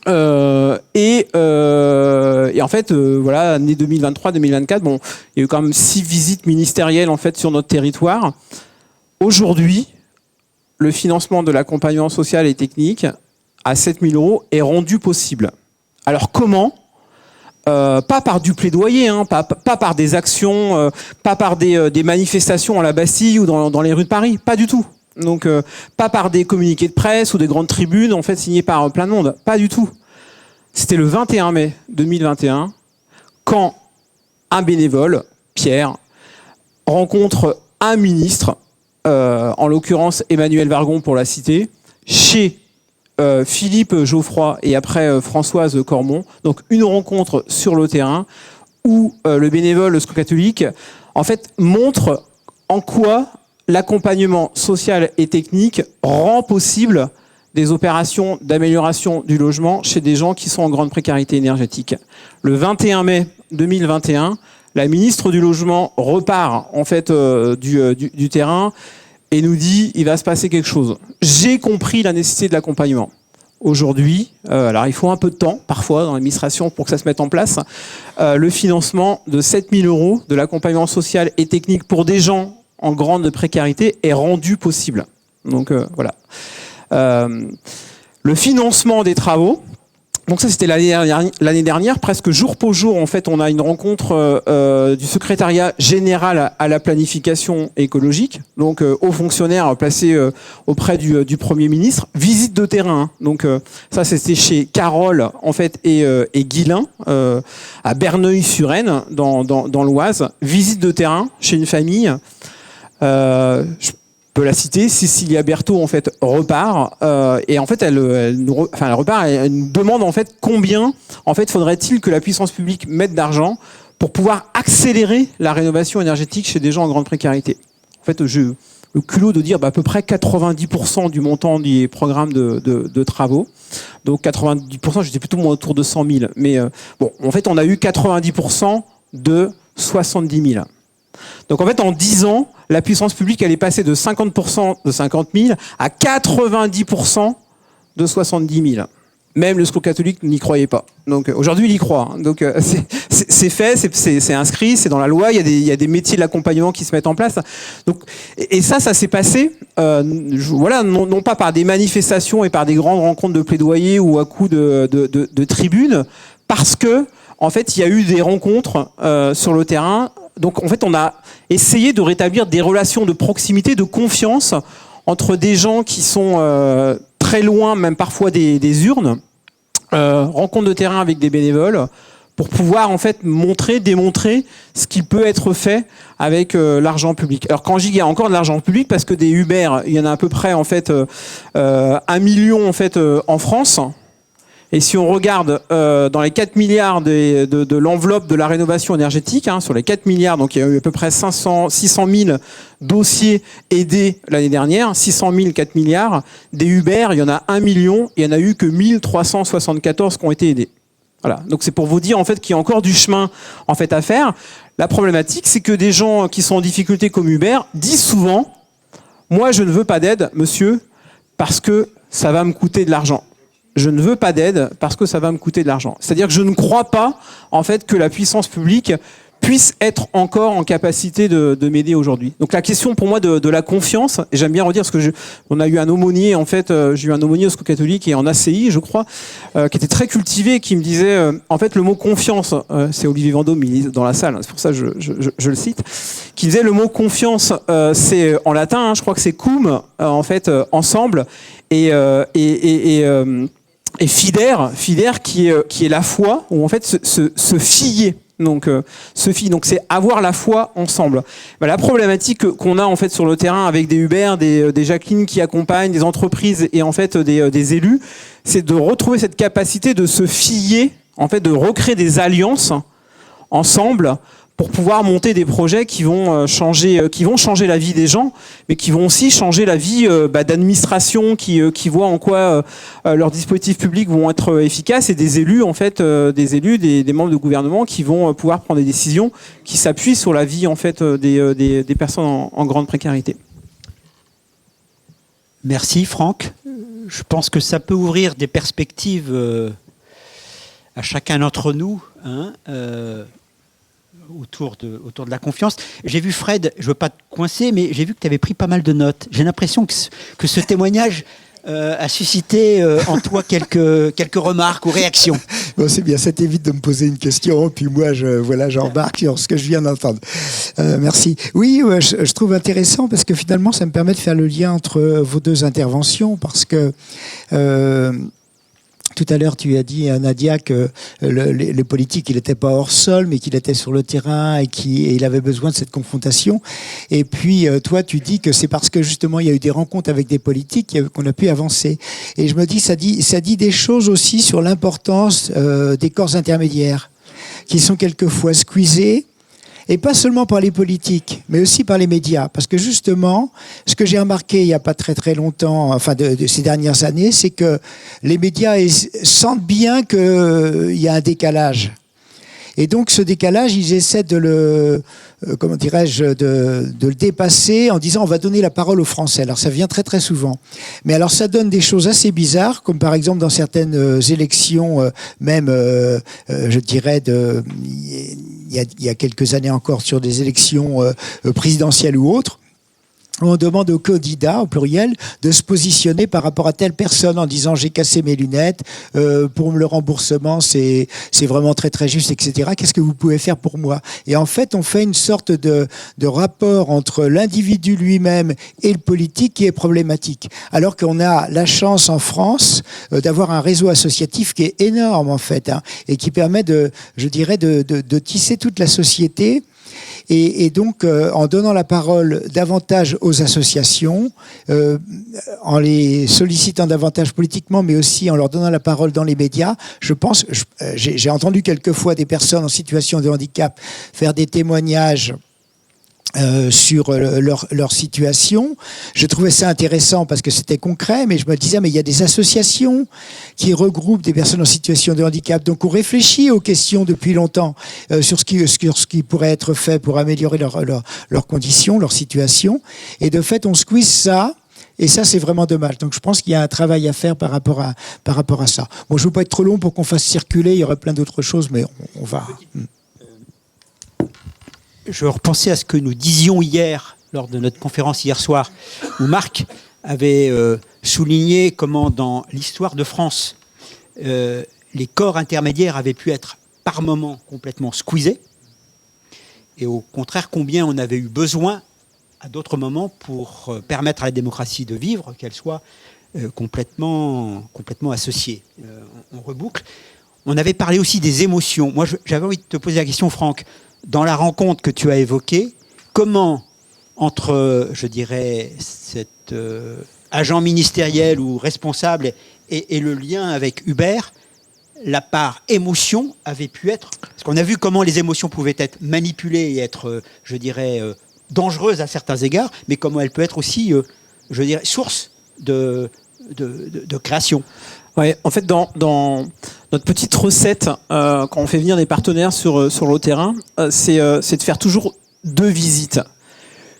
€. Et en fait, voilà, année 2023-2024, bon, il y a eu quand même 6 visites ministérielles en fait sur notre territoire. Aujourd'hui, le financement de l'accompagnement social et technique à 7 000 € est rendu possible. Alors comment ? Pas par du plaidoyer, hein, pas par des actions, pas par des manifestations à la Bastille ou dans les rues de Paris, pas du tout. Donc pas par des communiqués de presse ou des grandes tribunes en fait signées par plein de monde, pas du tout. C'était le 21 mai 2021 quand un bénévole, Pierre, rencontre un ministre, en l'occurrence Emmanuel Vargon pour la citer, chez Philippe Geoffroy et après Françoise Cormon. Donc une rencontre sur le terrain où le bénévole, le Secours catholique, en fait montre en quoi l'accompagnement social et technique rend possible des opérations d'amélioration du logement chez des gens qui sont en grande précarité énergétique. Le 21 mai 2021, la ministre du Logement repart en fait du terrain et nous dit il va se passer quelque chose. J'ai compris la nécessité de l'accompagnement. Aujourd'hui, alors il faut un peu de temps parfois dans l'administration pour que ça se mette en place, le financement de 7 000 € de l'accompagnement social et technique pour des gens en grande précarité est rendu possible. Donc voilà. Le financement des travaux. Donc ça c'était l'année dernière, presque jour pour jour en fait on a une rencontre du secrétariat général à la planification écologique, donc hauts fonctionnaires placés auprès du Premier ministre, visite de terrain, hein. Donc ça c'était chez Carole en fait et Guilain à Berneuil-sur-Aisne dans l'Oise, visite de terrain chez une famille. Je peux la citer, Cécilia Berthaud en fait repart et en fait elle repart et elle nous demande en fait combien en fait faudrait-il que la puissance publique mette d'argent pour pouvoir accélérer la rénovation énergétique chez des gens en grande précarité. En fait, le culot de dire à peu près 90% du montant des programmes de travaux. Donc 90%, j'étais plutôt autour de 100 000. Mais bon, en fait, on a eu 90% de 70 000. Donc en fait, en 10 ans, la puissance publique, elle est passée de 50% de 50 000 à 90% de 70 000. Même le Secours catholique n'y croyait pas. Donc aujourd'hui, il y croit. Donc c'est fait, c'est inscrit, c'est dans la loi. Il y a des métiers de l'accompagnement qui se mettent en place. Donc et ça s'est passé, voilà, non pas par des manifestations et par des grandes rencontres de plaidoyer ou à coups de tribunes, parce que en fait, il y a eu des rencontres sur le terrain. Donc en fait, on a essayé de rétablir des relations de proximité, de confiance entre des gens qui sont très loin, même parfois des urnes, rencontres de terrain avec des bénévoles, pour pouvoir en fait démontrer ce qui peut être fait avec l'argent public. Alors quand je dis qu'il y a encore de l'argent public, parce que des Uber, il y en a à peu près en fait 1 million en fait en France. Et si on regarde dans les 4 milliards de l'enveloppe de la rénovation énergétique, hein, sur les 4 milliards, donc il y a eu à peu près 600 000 dossiers aidés l'année dernière, 600 000, 4 milliards. Des Uber, il y en a 1 million, il n'y en a eu que 1374 qui ont été aidés. Voilà. Donc c'est pour vous dire en fait qu'il y a encore du chemin en fait à faire. La problématique, c'est que des gens qui sont en difficulté comme Uber disent souvent « Moi, je ne veux pas d'aide, monsieur, parce que ça va me coûter de l'argent. » Je ne veux pas d'aide parce que ça va me coûter de l'argent. C'est-à-dire que je ne crois pas, en fait, que la puissance publique puisse être encore en capacité de m'aider aujourd'hui. Donc la question pour moi de la confiance, et j'aime bien redire parce que on a eu un aumônier, en fait, j'ai eu un aumônier au Secours catholique et en ACI, je crois, qui était très cultivé, qui me disait, en fait, le mot confiance, c'est Olivier Vendôme, il est dans la salle, c'est pour ça que je le cite, qui disait le mot confiance, c'est en latin, hein, je crois que c'est cum, en fait, ensemble, et fidère qui est la foi, ou en fait se fier. Donc donc c'est avoir la foi ensemble. La problématique qu'on a en fait sur le terrain avec des Uber, des Jacqueline qui accompagnent des entreprises et en fait des élus, c'est de retrouver cette capacité de se fier, en fait de recréer des alliances ensemble pour pouvoir monter des projets qui vont changer la vie des gens, mais qui vont aussi changer la vie d'administration qui voient en quoi leurs dispositifs publics vont être efficaces, et des élus en fait, des membres de gouvernement qui vont pouvoir prendre des décisions qui s'appuient sur la vie en fait des personnes en grande précarité. Merci Franck. Je pense que ça peut ouvrir des perspectives à chacun d'entre nous, hein, autour de la confiance. J'ai vu Fred, je ne veux pas te coincer, mais j'ai vu que tu avais pris pas mal de notes. J'ai l'impression que ce témoignage a suscité en toi quelques remarques ou réactions. Bon, c'est bien, ça t'évite de me poser une question, puis moi, j'embarque sur ce que je viens d'entendre. Merci. Oui, je trouve intéressant parce que finalement, ça me permet de faire le lien entre vos deux interventions, parce que tout à l'heure, tu as dit à Nadia que les politiques, il n'était pas hors sol, mais qu'il était sur le terrain et il avait besoin de cette confrontation. Et puis, toi, tu dis que c'est parce que justement, il y a eu des rencontres avec des politiques qu'on a pu avancer. Et je me dis, ça dit des choses aussi sur l'importance des corps intermédiaires, qui sont quelquefois squeezés. Et pas seulement par les politiques, mais aussi par les médias. Parce que justement, ce que j'ai remarqué il n'y a pas très très longtemps, enfin de ces dernières années, c'est que les médias sentent bien qu'il y a un décalage. Et donc ce décalage, ils essaient de le dépasser en disant on va donner la parole aux Français. Alors ça vient très très souvent. Mais alors ça donne des choses assez bizarres, comme par exemple dans certaines élections, je dirais, il y a quelques années encore, sur des élections présidentielles ou autres, on demande aux candidats, au pluriel, de se positionner par rapport à telle personne en disant j'ai cassé mes lunettes, pour le remboursement c'est vraiment très très juste, etc. Qu'est-ce que vous pouvez faire pour moi? Et en fait, on fait une sorte de rapport entre l'individu lui-même et le politique qui est problématique. Alors qu'on a la chance en France d'avoir un réseau associatif qui est énorme en fait, hein, et qui permet de tisser toute la société. Et donc, en donnant la parole davantage aux associations, en les sollicitant davantage politiquement, mais aussi en leur donnant la parole dans les médias, je pense, j'ai entendu quelquefois des personnes en situation de handicap faire des témoignages sur leur situation. Je trouvais ça intéressant parce que c'était concret, mais je me disais, mais il y a des associations qui regroupent des personnes en situation de handicap. Donc on réfléchit aux questions depuis longtemps sur ce qui pourrait être fait pour améliorer leurs conditions, leur situation. Et de fait, on squeeze ça. Et ça, c'est vraiment dommage. Donc, je pense qu'il y a un travail à faire par rapport à ça. Bon, je ne veux pas être trop long pour qu'on fasse circuler. Il y aurait plein d'autres choses, mais on va... Je repensais à ce que nous disions hier, lors de notre conférence hier soir, où Marc avait souligné comment dans l'histoire de France, les corps intermédiaires avaient pu être par moments complètement squeezés, et au contraire combien on avait eu besoin à d'autres moments pour permettre à la démocratie de vivre, qu'elle soit complètement associée. On reboucle. On avait parlé aussi des émotions. Moi, j'avais envie de te poser la question, Franck. Dans la rencontre que tu as évoquée, comment, entre, je dirais, cet agent ministériel ou responsable et le lien avec Hubert, la part émotion avait pu être... Parce qu'on a vu comment les émotions pouvaient être manipulées et être, je dirais, dangereuses à certains égards, mais comment elles peuvent être aussi, je dirais, source de création. Ouais, en fait, dans notre petite recette, quand on fait venir des partenaires sur le terrain, c'est de faire toujours 2 visites.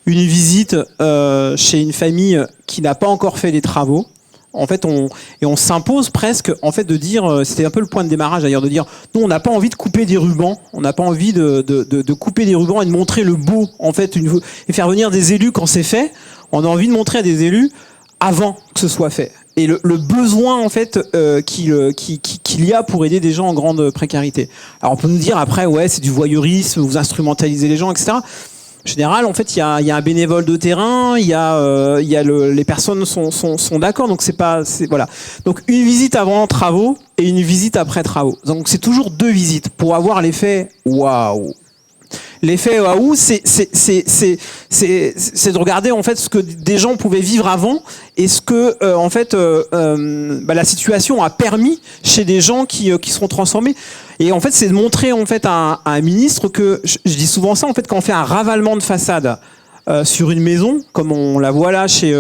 Une visite chez une famille qui n'a pas encore fait les travaux. En fait, on s'impose presque, en fait, de dire, c'était un peu le point de démarrage d'ailleurs, de dire, nous, on n'a pas envie de couper des rubans, on n'a pas envie de couper des rubans et de montrer le beau, en fait, et faire venir des élus quand c'est fait. On a envie de montrer à des élus avant que ce soit fait. Et le besoin en fait qu'il y a pour aider des gens en grande précarité. Alors on peut nous dire après ouais c'est du voyeurisme, vous instrumentalisez les gens, etc. En général en fait il y a un bénévole de terrain, les personnes sont d'accord, donc voilà. Donc une visite avant travaux et une visite après travaux. Donc c'est toujours 2 visites pour avoir l'effet waouh. L'effet waouh, c'est de regarder en fait ce que des gens pouvaient vivre avant et ce que en fait la situation a permis chez des gens qui seront transformés. Et en fait, c'est de montrer en fait à un ministre que je dis souvent ça en fait quand on fait un ravalement de façade sur une maison, comme on la voit là chez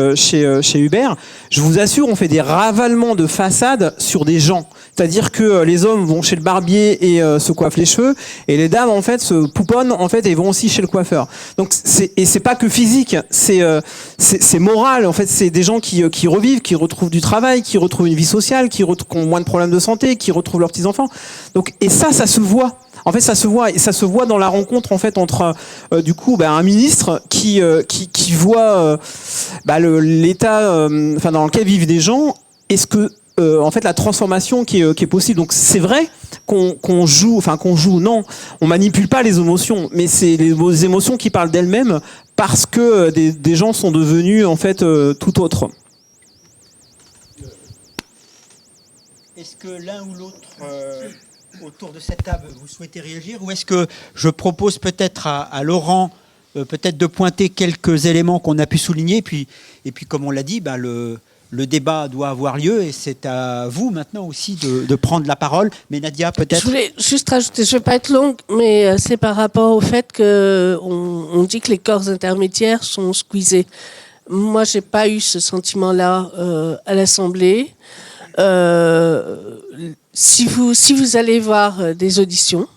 Hubert, je vous assure, on fait des ravalements de façade sur des gens. C'est-à-dire que les hommes vont chez le barbier et se coiffent les cheveux, et les dames en fait se pouponnent en fait et vont aussi chez le coiffeur. Donc c'est pas que physique, c'est moral. En fait, c'est des gens qui revivent, qui retrouvent du travail, qui retrouvent une vie sociale, qui ont moins de problèmes de santé, qui retrouvent leurs petits enfants. Donc et ça se voit. En fait, ça se voit, et ça se voit dans la rencontre en fait entre du coup un ministre qui voit l'état dans lequel vivent des gens, et ce que en fait la transformation qui est possible. Donc c'est vrai qu'on joue, non, on manipule pas les émotions, mais c'est les émotions qui parlent d'elles-mêmes parce que des gens sont devenus en fait tout autres. Est-ce que l'un ou l'autre autour de cette table vous souhaitez réagir, ou est-ce que je propose peut-être à Laurent peut-être de pointer quelques éléments qu'on a pu souligner, et puis comme on l'a dit, le débat doit avoir lieu, et c'est à vous maintenant aussi de prendre la parole. Mais Nadia, peut-être. Je voulais juste rajouter, je ne vais pas être longue, mais c'est par rapport au fait qu'on dit que les corps intermédiaires sont squeezés. Moi, je n'ai pas eu ce sentiment-là à l'Assemblée. Si vous allez voir des auditions,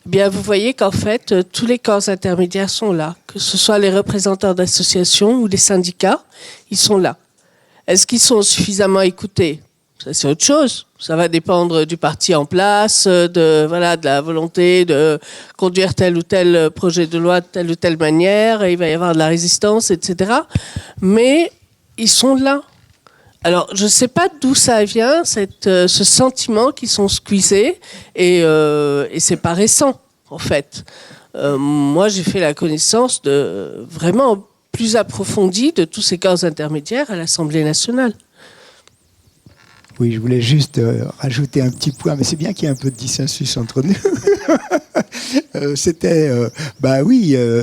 eh bien vous voyez qu'en fait, tous les corps intermédiaires sont là, que ce soit les représentants d'associations ou des syndicats, ils sont là. Est-ce qu'ils sont suffisamment écoutés ? Ça, c'est autre chose. Ça va dépendre du parti en place, de la volonté de conduire tel ou tel projet de loi de telle ou telle manière. Et il va y avoir de la résistance, etc. Mais ils sont là. Alors, je ne sais pas d'où ça vient, ce sentiment qu'ils sont squeezés, et c'est pas récent, en fait. Moi, j'ai fait la connaissance vraiment plus approfondie de tous ces corps intermédiaires à l'Assemblée nationale. Oui, je voulais juste rajouter un petit point, mais c'est bien qu'il y ait un peu de dissensus entre nous.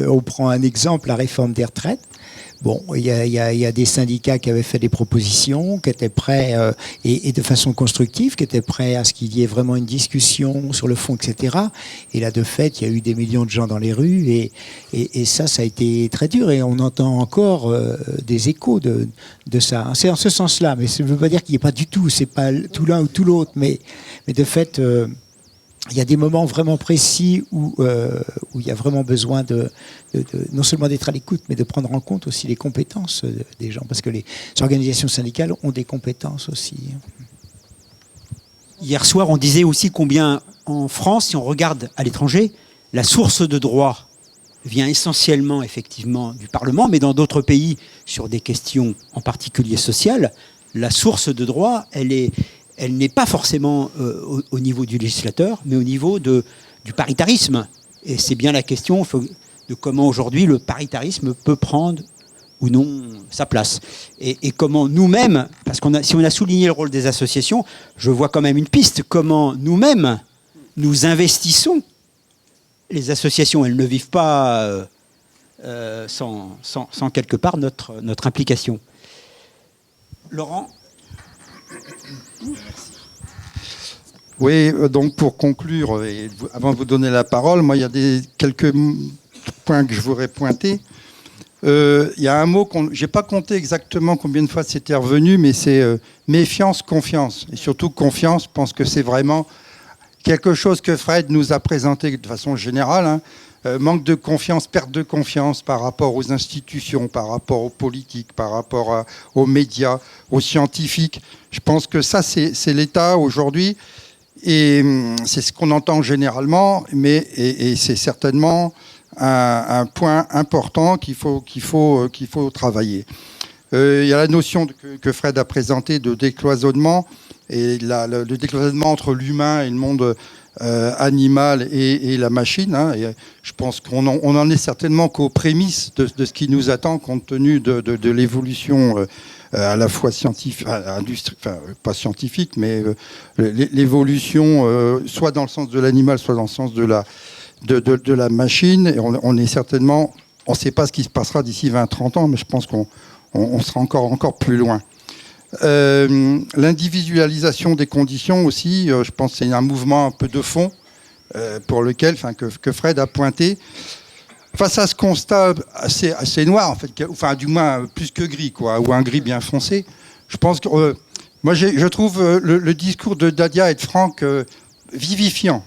On prend un exemple, la réforme des retraites. Bon, il y a des syndicats qui avaient fait des propositions, qui étaient prêts, et de façon constructive, qui étaient prêts à ce qu'il y ait vraiment une discussion sur le fond, etc. Et là, de fait, il y a eu des millions de gens dans les rues, et ça a été très dur, et on entend encore des échos de ça. C'est en ce sens-là, mais ça ne veut pas dire qu'il n'y ait pas du tout, c'est pas tout l'un ou tout l'autre, mais de fait... il y a des moments vraiment précis où il y a vraiment besoin de non seulement d'être à l'écoute, mais de prendre en compte aussi les compétences des gens, parce que les organisations syndicales ont des compétences aussi. Hier soir, on disait aussi combien en France, si on regarde à l'étranger, la source de droit vient essentiellement effectivement du Parlement, mais dans d'autres pays, sur des questions en particulier sociales, la source de droit, elle n'est pas forcément au niveau du législateur, mais au niveau du paritarisme. Et c'est bien la question de comment aujourd'hui le paritarisme peut prendre ou non sa place. Et comment nous-mêmes, parce si on a souligné le rôle des associations, je vois quand même une piste, comment nous-mêmes, nous investissons les associations. Elles ne vivent pas sans quelque part notre implication. Laurent ? Oui, donc pour conclure, et avant de vous donner la parole, moi il y a quelques points que je voudrais pointer. Il y a un mot je n'ai pas compté exactement combien de fois c'était revenu, mais c'est méfiance, confiance. Et surtout confiance, je pense que c'est vraiment quelque chose que Fred nous a présenté de façon générale. Manque de confiance, perte de confiance par rapport aux institutions, par rapport aux politiques, par rapport aux médias, aux scientifiques. Je pense que ça, c'est l'état aujourd'hui. Et c'est ce qu'on entend généralement, et c'est certainement un point important qu'il faut travailler. Il y a la notion que Fred a présentée de décloisonnement, et le décloisonnement entre l'humain et le monde animal et la machine. Et je pense qu'on en est certainement qu'aux prémices de ce qui nous attend, compte tenu de l'évolution à la fois scientifique, pas scientifique, mais l'évolution soit dans le sens de l'animal, soit dans le sens de la machine. Et on est certainement, on ne sait pas ce qui se passera d'ici 20-30 ans, mais je pense qu'on sera encore plus loin. L'individualisation des conditions aussi, je pense que c'est un mouvement un peu de fond pour lequel, que Fred a pointé. Face à ce constat assez noir, en fait, du moins plus que gris, ou un gris bien foncé, je pense que moi, je trouve le discours de Nadia et de Franck vivifiant.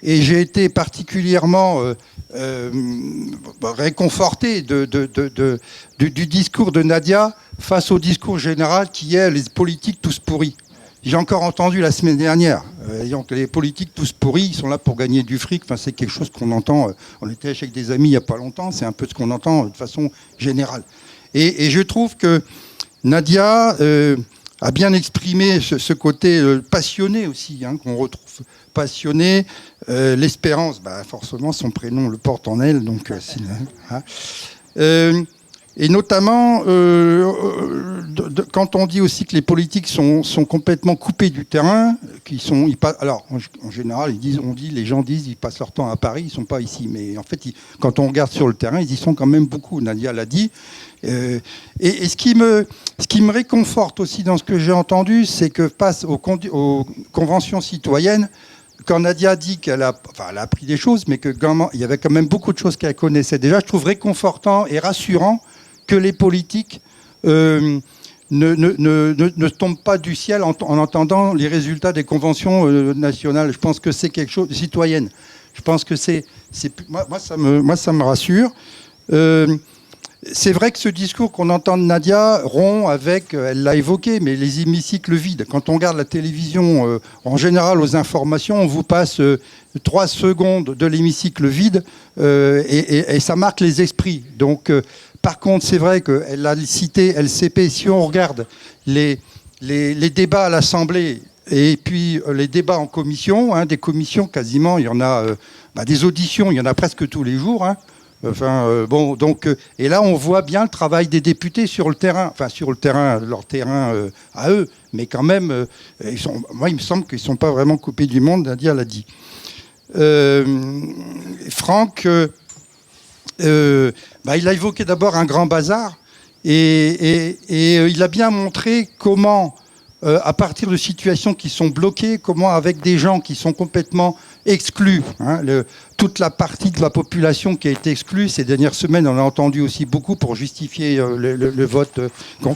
Et j'ai été particulièrement réconforté du discours de Nadia face au discours général qui est les politiques tous pourris. J'ai encore entendu la semaine dernière, que les politiques tous pourris, ils sont là pour gagner du fric. Enfin, c'est quelque chose qu'on entend. On était avec des amis il n'y a pas longtemps. C'est un peu ce qu'on entend de façon générale. Et je trouve que Nadia a bien exprimé ce côté passionné aussi, qu'on retrouve passionné. L'espérance, forcément, son prénom le porte en elle. Donc, et notamment, quand on dit aussi que les politiques sont complètement coupés du terrain, alors en général, les gens disent ils passent leur temps à Paris, ils ne sont pas ici. Mais en fait, quand on regarde sur le terrain, ils y sont quand même beaucoup. Nadia l'a dit. Et ce qui me réconforte aussi dans ce que j'ai entendu, c'est que face aux conventions citoyennes, quand Nadia dit qu'elle a appris des choses, mais qu'il y avait quand même beaucoup de choses qu'elle connaissait déjà, je trouve réconfortant et rassurant que les politiques ne tombent pas du ciel en entendant les résultats des conventions nationales. Je pense que c'est quelque chose de citoyenne. Je pense que moi, ça me rassure. C'est vrai que ce discours qu'on entend de Nadia rompt avec, elle l'a évoqué, mais les hémicycles vides. Quand on regarde la télévision, en général aux informations, on vous passe 3 secondes de l'hémicycle vide et ça marque les esprits. Donc, par contre, c'est vrai qu'elle a cité LCP. Si on regarde les débats à l'Assemblée et puis les débats en commission, des commissions quasiment, il y en a des auditions, il y en a presque tous les jours. Et là, on voit bien le travail des députés sur le terrain, leur terrain à eux, mais quand même, moi, il me semble qu'ils ne sont pas vraiment coupés du monde, Nadia l'a dit. Franck, il a évoqué d'abord un grand bazar, et il a bien montré comment, à partir de situations qui sont bloquées, comment avec des gens qui sont complètement exclus, toute la partie de la population qui a été exclue ces dernières semaines, on a entendu aussi beaucoup pour justifier le vote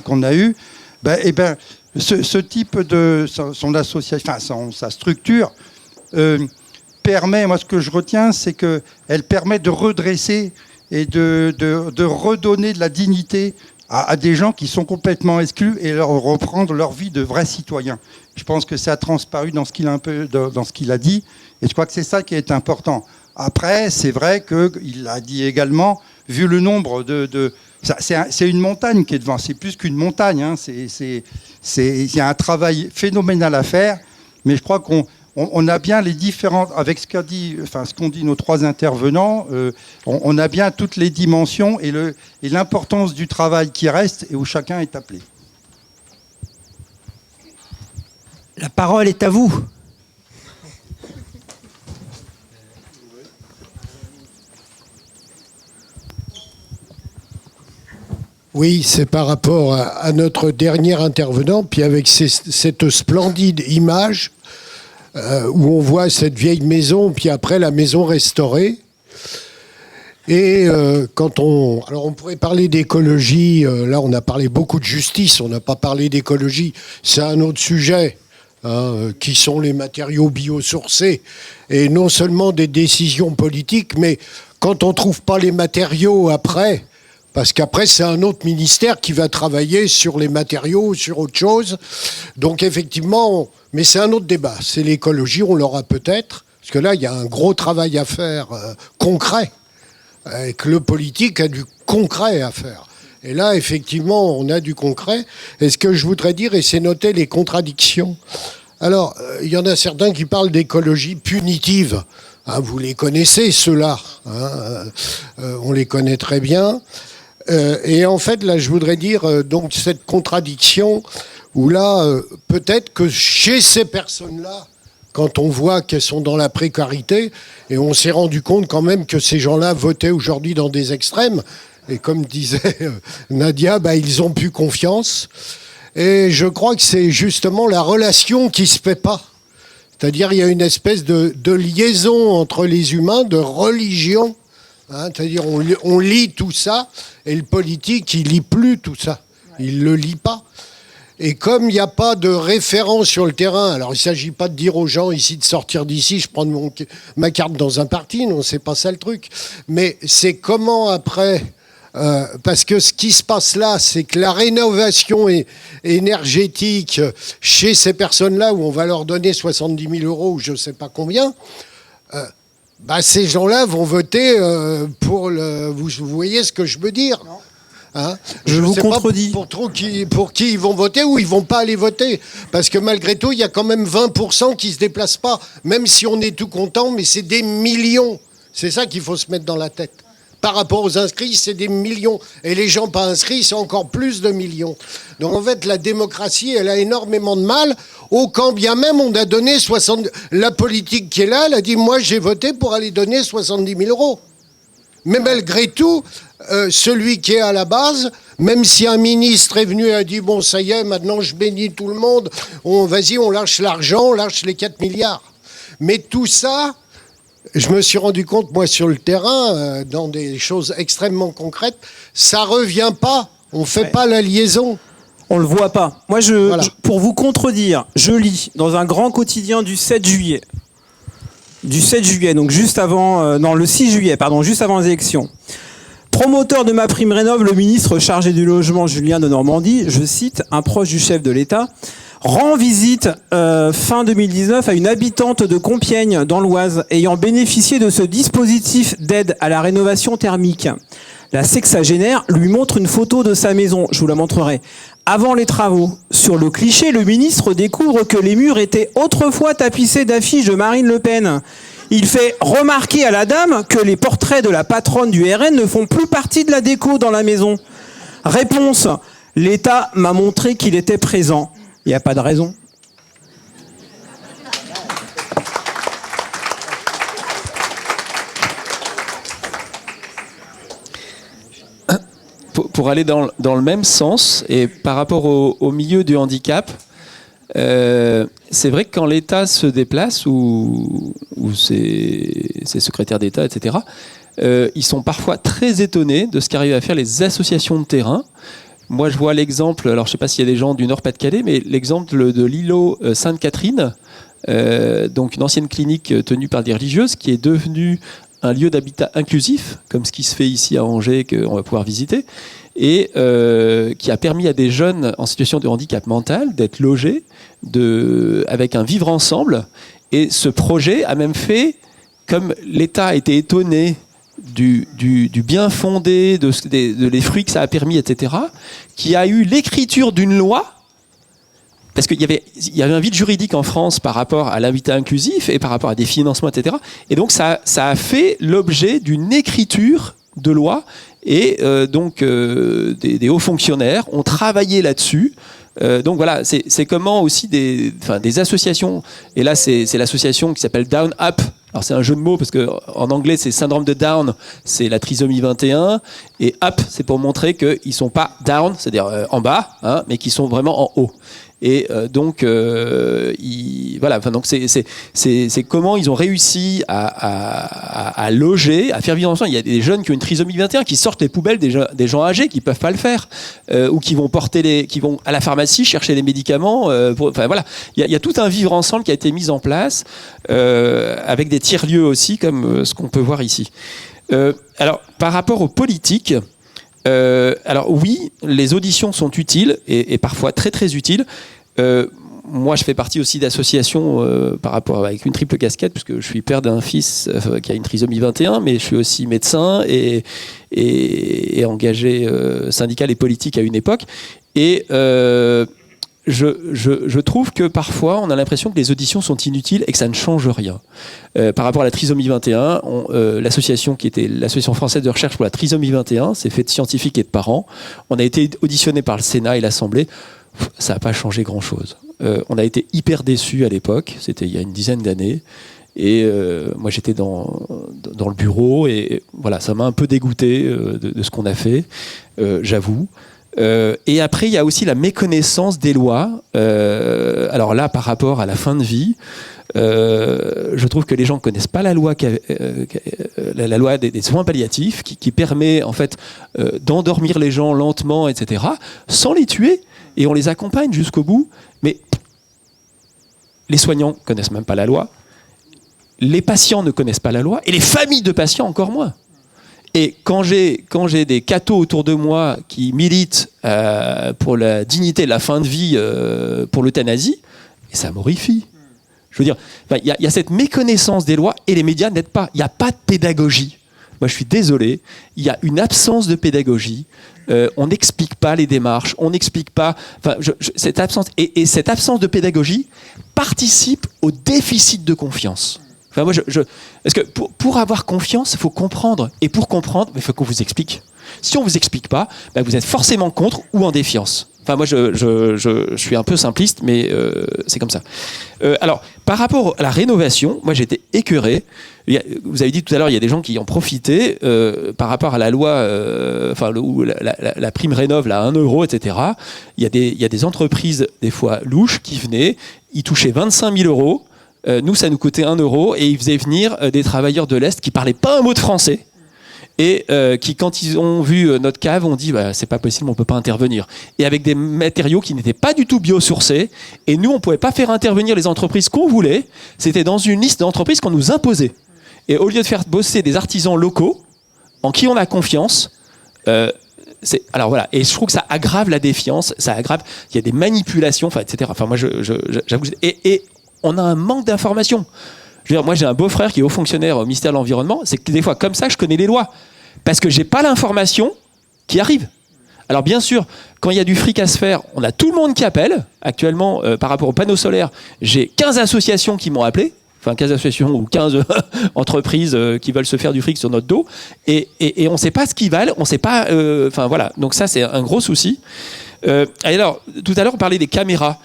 qu'on a eu, ce type de son association, sa structure permet, moi ce que je retiens, c'est qu'elle permet de redresser et de redonner de la dignité à des gens qui sont complètement exclus et leur reprendre leur vie de vrais citoyens. Je pense que ça a transparu dans ce qu'il a dit, et je crois que c'est ça qui est important. Après, c'est vrai qu'il a dit également, vu le nombre c'est une montagne qui est devant, c'est plus qu'une montagne, il y a un travail phénoménal à faire, mais je crois qu'on a bien les différentes, avec ce qu'ont dit nos 3 intervenants, on a bien toutes les dimensions et l'importance du travail qui reste et où chacun est appelé. La parole est à vous. Oui, c'est par rapport à notre dernier intervenant, puis avec cette splendide image où on voit cette vieille maison, puis après la maison restaurée. Et alors on pourrait parler d'écologie, là on a parlé beaucoup de justice, on n'a pas parlé d'écologie, c'est un autre sujet, qui sont les matériaux biosourcés, et non seulement des décisions politiques, mais quand on ne trouve pas les matériaux après, parce qu'après c'est un autre ministère qui va travailler sur les matériaux, sur autre chose, donc effectivement, mais c'est un autre débat, c'est l'écologie, on l'aura peut-être, parce que là il y a un gros travail à faire concret, et que le politique a du concret à faire. Et là, effectivement, on a du concret. Et ce que je voudrais dire, et c'est noter les contradictions. Alors, il y en a certains qui parlent d'écologie punitive. Vous les connaissez, ceux-là. On les connaît très bien. Et en fait, là, je voudrais dire donc cette contradiction où là, peut-être que chez ces personnes-là, quand on voit qu'elles sont dans la précarité, et on s'est rendu compte quand même que ces gens-là votaient aujourd'hui dans des extrêmes, et comme disait Nadia, ils ont plus confiance. Et je crois que c'est justement la relation qui se fait pas. C'est-à-dire il y a une espèce de liaison entre les humains, de religion. C'est-à-dire on lit tout ça, et le politique, il lit plus tout ça. Il le lit pas. Et comme il n'y a pas de référent sur le terrain, alors il ne s'agit pas de dire aux gens ici de sortir d'ici, je prends ma carte dans un parti, non, c'est pas ça le truc. Mais c'est comment après... parce que ce qui se passe là, c'est que la rénovation énergétique chez ces personnes-là, où on va leur donner 70 000 euros ou je ne sais pas combien, ces gens-là vont voter pour le... Vous voyez ce que je veux dire ? Hein, je vous contredis. Pour qui ils vont voter ou ils vont pas aller voter. Parce que malgré tout, il y a quand même 20% qui se déplacent pas. Même si on est tout content, mais c'est des millions. C'est ça qu'il faut se mettre dans la tête. Par rapport aux inscrits, c'est des millions. Et les gens pas inscrits, c'est encore plus de millions. Donc en fait, la démocratie, elle a énormément de mal. Au quand bien même, on a donné 60... La politique qui est là, elle a dit, moi j'ai voté pour aller donner 70 000 euros. Mais malgré tout, celui qui est à la base, même si un ministre est venu et a dit « Bon, ça y est, maintenant je bénis tout le monde, vas-y, on lâche l'argent, on lâche les 4 milliards. » Mais tout ça, je me suis rendu compte, moi, sur le terrain, dans des choses extrêmement concrètes, ça revient pas. On fait pas la liaison. On le voit pas. Moi, pour vous contredire, je lis dans un grand quotidien du 7 juillet, donc juste avant, le 6 juillet, pardon, juste avant les élections. Promoteur de MaPrimeRénov', le ministre chargé du logement Julien de Normandie, je cite, un proche du chef de l'État, rend visite fin 2019 à une habitante de Compiègne dans l'Oise ayant bénéficié de ce dispositif d'aide à la rénovation thermique. La sexagénaire lui montre une photo de sa maison, je vous la montrerai. Avant les travaux, sur le cliché, le ministre découvre que les murs étaient autrefois tapissés d'affiches de Marine Le Pen. Il fait remarquer à la dame que les portraits de la patronne du RN ne font plus partie de la déco dans la maison. Réponse, l'État m'a montré qu'il était présent. Il n'y a pas de raison. Pour aller dans le même sens, et par rapport au milieu du handicap, c'est vrai que quand l'État se déplace, ou ses secrétaires d'État, etc., ils sont parfois très étonnés de ce qu'arrivent à faire les associations de terrain. Moi, je vois l'exemple, alors je ne sais pas s'il y a des gens du Nord-Pas-de-Calais, mais l'exemple de l'îlot Sainte-Catherine, donc une ancienne clinique tenue par des religieuses, qui est devenue un lieu d'habitat inclusif, comme ce qui se fait ici à Angers, qu'on va pouvoir visiter, et qui a permis à des jeunes en situation de handicap mental d'être logés avec un vivre ensemble. Et ce projet a même fait, comme l'État a été étonné du bien fondé, de les fruits que ça a permis, etc., qui a eu l'écriture d'une loi, parce qu'il y avait un vide juridique en France par rapport à l'habitat inclusif et par rapport à des financements, etc. Et donc ça a fait l'objet d'une écriture de loi, et des hauts fonctionnaires ont travaillé là-dessus. Donc voilà, c'est comment aussi des associations, et là c'est l'association qui s'appelle Down Up. Alors c'est un jeu de mots parce que en anglais c'est syndrome de Down, c'est la trisomie 21, et Up c'est pour montrer qu'ils sont pas down, c'est-à-dire en bas, hein, mais qu'ils sont vraiment en haut. Et donc c'est comment ils ont réussi à loger, à faire vivre ensemble. Il y a des jeunes qui ont une trisomie 21 qui sortent les poubelles des gens âgés qui peuvent pas le faire, ou qui vont qui vont à la pharmacie chercher les médicaments. Il y a tout un vivre ensemble qui a été mis en place, avec des tiers-lieux aussi, comme ce qu'on peut voir ici. Alors par rapport aux politiques. Alors oui, les auditions sont utiles, et parfois très très utiles. Moi, je fais partie aussi d'associations avec une triple casquette, puisque je suis père d'un fils qui a une trisomie 21, mais je suis aussi médecin et engagé syndical et politique à une époque. Et je trouve que parfois, on a l'impression que les auditions sont inutiles et que ça ne change rien. Par rapport à la trisomie 21, l'association qui était l'Association française de recherche pour la trisomie 21, c'est fait de scientifiques et de parents. On a été auditionné par le Sénat et l'Assemblée. Ça n'a pas changé grand-chose. On a été hyper déçus à l'époque, c'était il y a une dizaine d'années. Et moi, j'étais dans le bureau, et voilà, ça m'a un peu dégoûté de ce qu'on a fait, j'avoue. Et après, il y a aussi la méconnaissance des lois. Alors là, par rapport à la fin de vie, je trouve que les gens ne connaissent pas la loi, la loi des soins palliatifs, qui permet en fait d'endormir les gens lentement, etc., sans les tuer. et on les accompagne jusqu'au bout, mais les soignants ne connaissent même pas la loi, les patients ne connaissent pas la loi, et les familles de patients encore moins. Et quand j'ai des cathos autour de moi qui militent pour la dignité de la fin de vie, pour l'euthanasie, ça m'horrifie. Je veux dire, il y a cette méconnaissance des lois et les médias n'aident pas. Il n'y a pas de pédagogie. Moi, je suis désolé, il y a une absence de pédagogie. On n'explique pas les démarches, on n'explique pas. Cette absence et cette absence de pédagogie participe au déficit de confiance. Enfin, moi, parce que pour avoir confiance, il faut comprendre. Et pour comprendre, il faut qu'on vous explique. Si on ne vous explique pas, vous êtes forcément contre ou en défiance. Enfin, moi, je suis un peu simpliste, mais c'est comme ça. Alors, par rapport à la rénovation, moi, j'étais écœuré. Vous avez dit tout à l'heure, il y a des gens qui ont profité par rapport à la loi, la prime rénov, là, 1 euro, etc. Il y a des entreprises, des fois louches, qui venaient, ils touchaient 25 000 euros. Nous, ça nous coûtait 1 euro et ils faisaient venir des travailleurs de l'Est qui parlaient pas un mot de français et qui, quand ils ont vu notre cave, ont dit c'est pas possible, on peut pas intervenir. Et avec des matériaux qui n'étaient pas du tout biosourcés. Et nous, on pouvait pas faire intervenir les entreprises qu'on voulait. C'était dans une liste d'entreprises qu'on nous imposait. Et au lieu de faire bosser des artisans locaux en qui on a confiance, alors voilà. Et je trouve que ça aggrave la défiance, ça aggrave. Il y a des manipulations, etc. Enfin, moi, j'avoue. Et on a un manque d'informations. Je veux dire, moi, j'ai un beau-frère qui est haut fonctionnaire au ministère de l'Environnement. C'est que des fois, comme ça, je connais les lois. Parce que j'ai pas l'information qui arrive. Alors, bien sûr, quand il y a du fric à se faire, on a tout le monde qui appelle. Actuellement, par rapport aux panneaux solaires, j'ai 15 associations qui m'ont appelé. Enfin, 15 associations ou 15 entreprises qui veulent se faire du fric sur notre dos. Et on ne sait pas ce qu'ils valent. On ne sait pas... Enfin, voilà. Donc ça, c'est un gros souci. Alors, tout à l'heure, on parlait des caméras.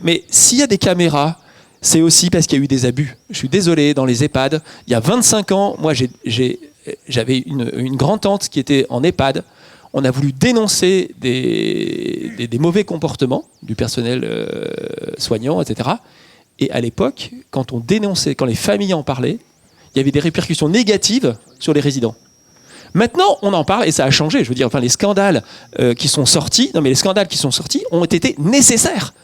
Mais s'il y a des caméras... c'est aussi parce qu'il y a eu des abus. Je suis désolé, dans les EHPAD, il y a 25 ans, moi j'avais une grand-tante qui était en EHPAD. On a voulu dénoncer des mauvais comportements du personnel soignant, etc. Et à l'époque, quand on dénonçait, quand les familles en parlaient, il y avait des répercussions négatives sur les résidents. Maintenant, on en parle et ça a changé. Je veux dire, les scandales qui sont sortis, ont été nécessaires.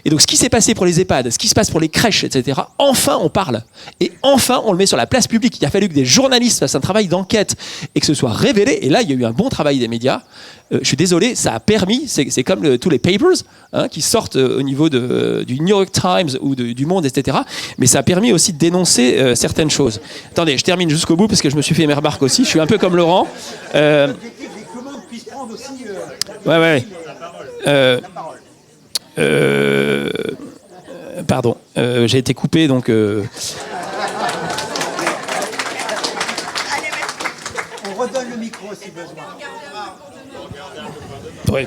Et donc, ce qui s'est passé pour les EHPAD, ce qui se passe pour les crèches, etc., enfin, on parle. Et enfin, on le met sur la place publique. Il a fallu que des journalistes fassent un travail d'enquête et que ce soit révélé. Et là, il y a eu un bon travail des médias. Je suis désolé, ça a permis, c'est comme tous les papers qui sortent au niveau du New York Times ou du Monde, etc. Mais ça a permis aussi de dénoncer certaines choses. Attendez, je termine jusqu'au bout parce que je me suis fait mes remarques aussi. Je suis un peu comme Laurent. Ouais. Pardon, j'ai été coupé, donc... On redonne le micro si besoin. Oui.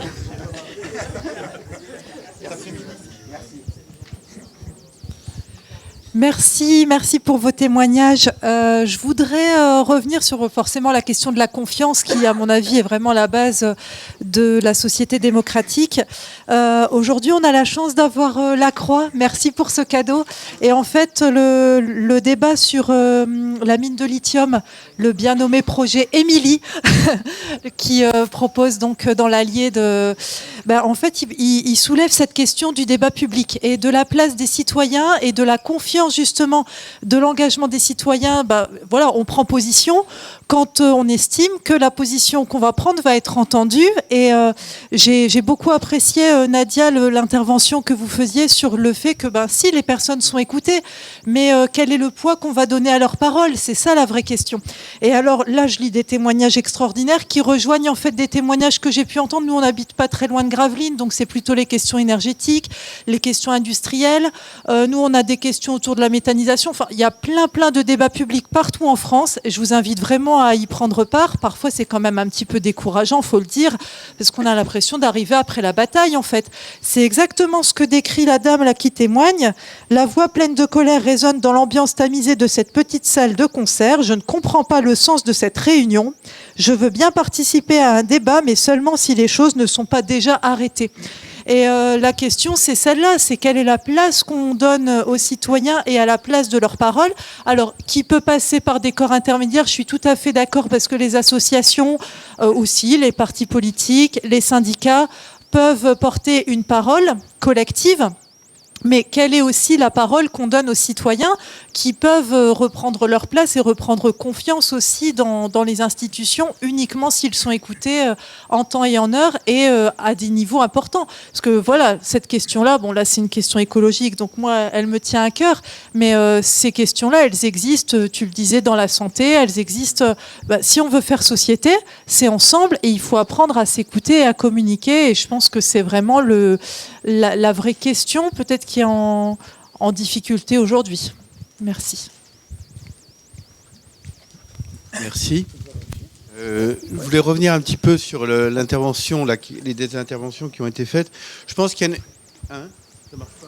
Merci pour vos témoignages. Je voudrais revenir sur forcément la question de la confiance qui, à mon avis, est vraiment la base de la société démocratique. Aujourd'hui, on a la chance d'avoir la Croix. Merci pour ce cadeau. Et en fait, le débat sur la mine de lithium, le bien nommé projet Émilie, qui propose donc dans l'Allier en fait, il soulève cette question du débat public et de la place des citoyens et de la confiance justement de l'engagement des citoyens. Voilà, on prend position quand on estime que la position qu'on va prendre va être entendue. Et j'ai beaucoup apprécié, Nadia, l'intervention que vous faisiez sur le fait que si les personnes sont écoutées, mais quel est le poids qu'on va donner à leurs paroles? C'est ça la vraie question. Et alors là, je lis des témoignages extraordinaires qui rejoignent en fait des témoignages que j'ai pu entendre. Nous, on n'habite pas très loin de Gravelines, donc c'est plutôt les questions énergétiques, les questions industrielles. Nous, on a des questions autour de la méthanisation. Enfin, il y a plein de débats publics partout en France. Et je vous invite vraiment à y prendre part. Parfois, c'est quand même un petit peu décourageant, faut le dire, parce qu'on a l'impression d'arriver après la bataille, en fait. C'est exactement ce que décrit la dame là qui témoigne. La voix pleine de colère résonne dans l'ambiance tamisée de cette petite salle de concert. Je ne comprends pas le sens de cette réunion. Je veux bien participer à un débat, mais seulement si les choses ne sont pas déjà arrêtées. Et la question, c'est celle-là, c'est quelle est la place qu'on donne aux citoyens et à la place de leurs paroles. Alors, qui peut passer par des corps intermédiaires, je suis tout à fait d'accord, parce que les associations aussi, les partis politiques, les syndicats peuvent porter une parole collective. Mais quelle est aussi la parole qu'on donne aux citoyens qui peuvent reprendre leur place et reprendre confiance aussi dans les institutions uniquement s'ils sont écoutés en temps et en heure et à des niveaux importants. Parce que voilà, cette question-là, bon là c'est une question écologique, donc moi elle me tient à cœur, mais ces questions-là, elles existent, tu le disais, dans la santé, elles existent. Si on veut faire société, c'est ensemble et il faut apprendre à s'écouter et à communiquer. Et je pense que c'est vraiment la vraie question, peut-être qui est en difficulté aujourd'hui. Merci. Merci. Je voulais revenir un petit peu sur l'intervention, les interventions qui ont été faites. Je pense qu'il y a une... ça marche pas.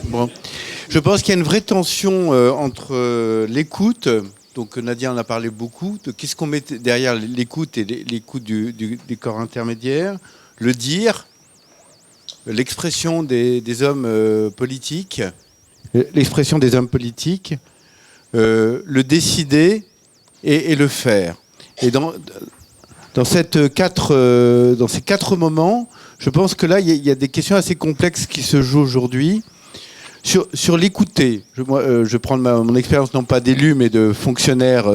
Bon. Je pense qu'il y a une vraie tension entre l'écoute, donc Nadia en a parlé beaucoup, de qu'est-ce qu'on met derrière l'écoute et l'écoute des corps intermédiaires, le dire, l'expression des hommes politiques, l'expression des hommes politiques, le décider et le faire. Et dans ces quatre moments, je pense que là, il y a des questions assez complexes qui se jouent aujourd'hui. Sur l'écouter, je prends mon expérience non pas d'élu, mais de fonctionnaire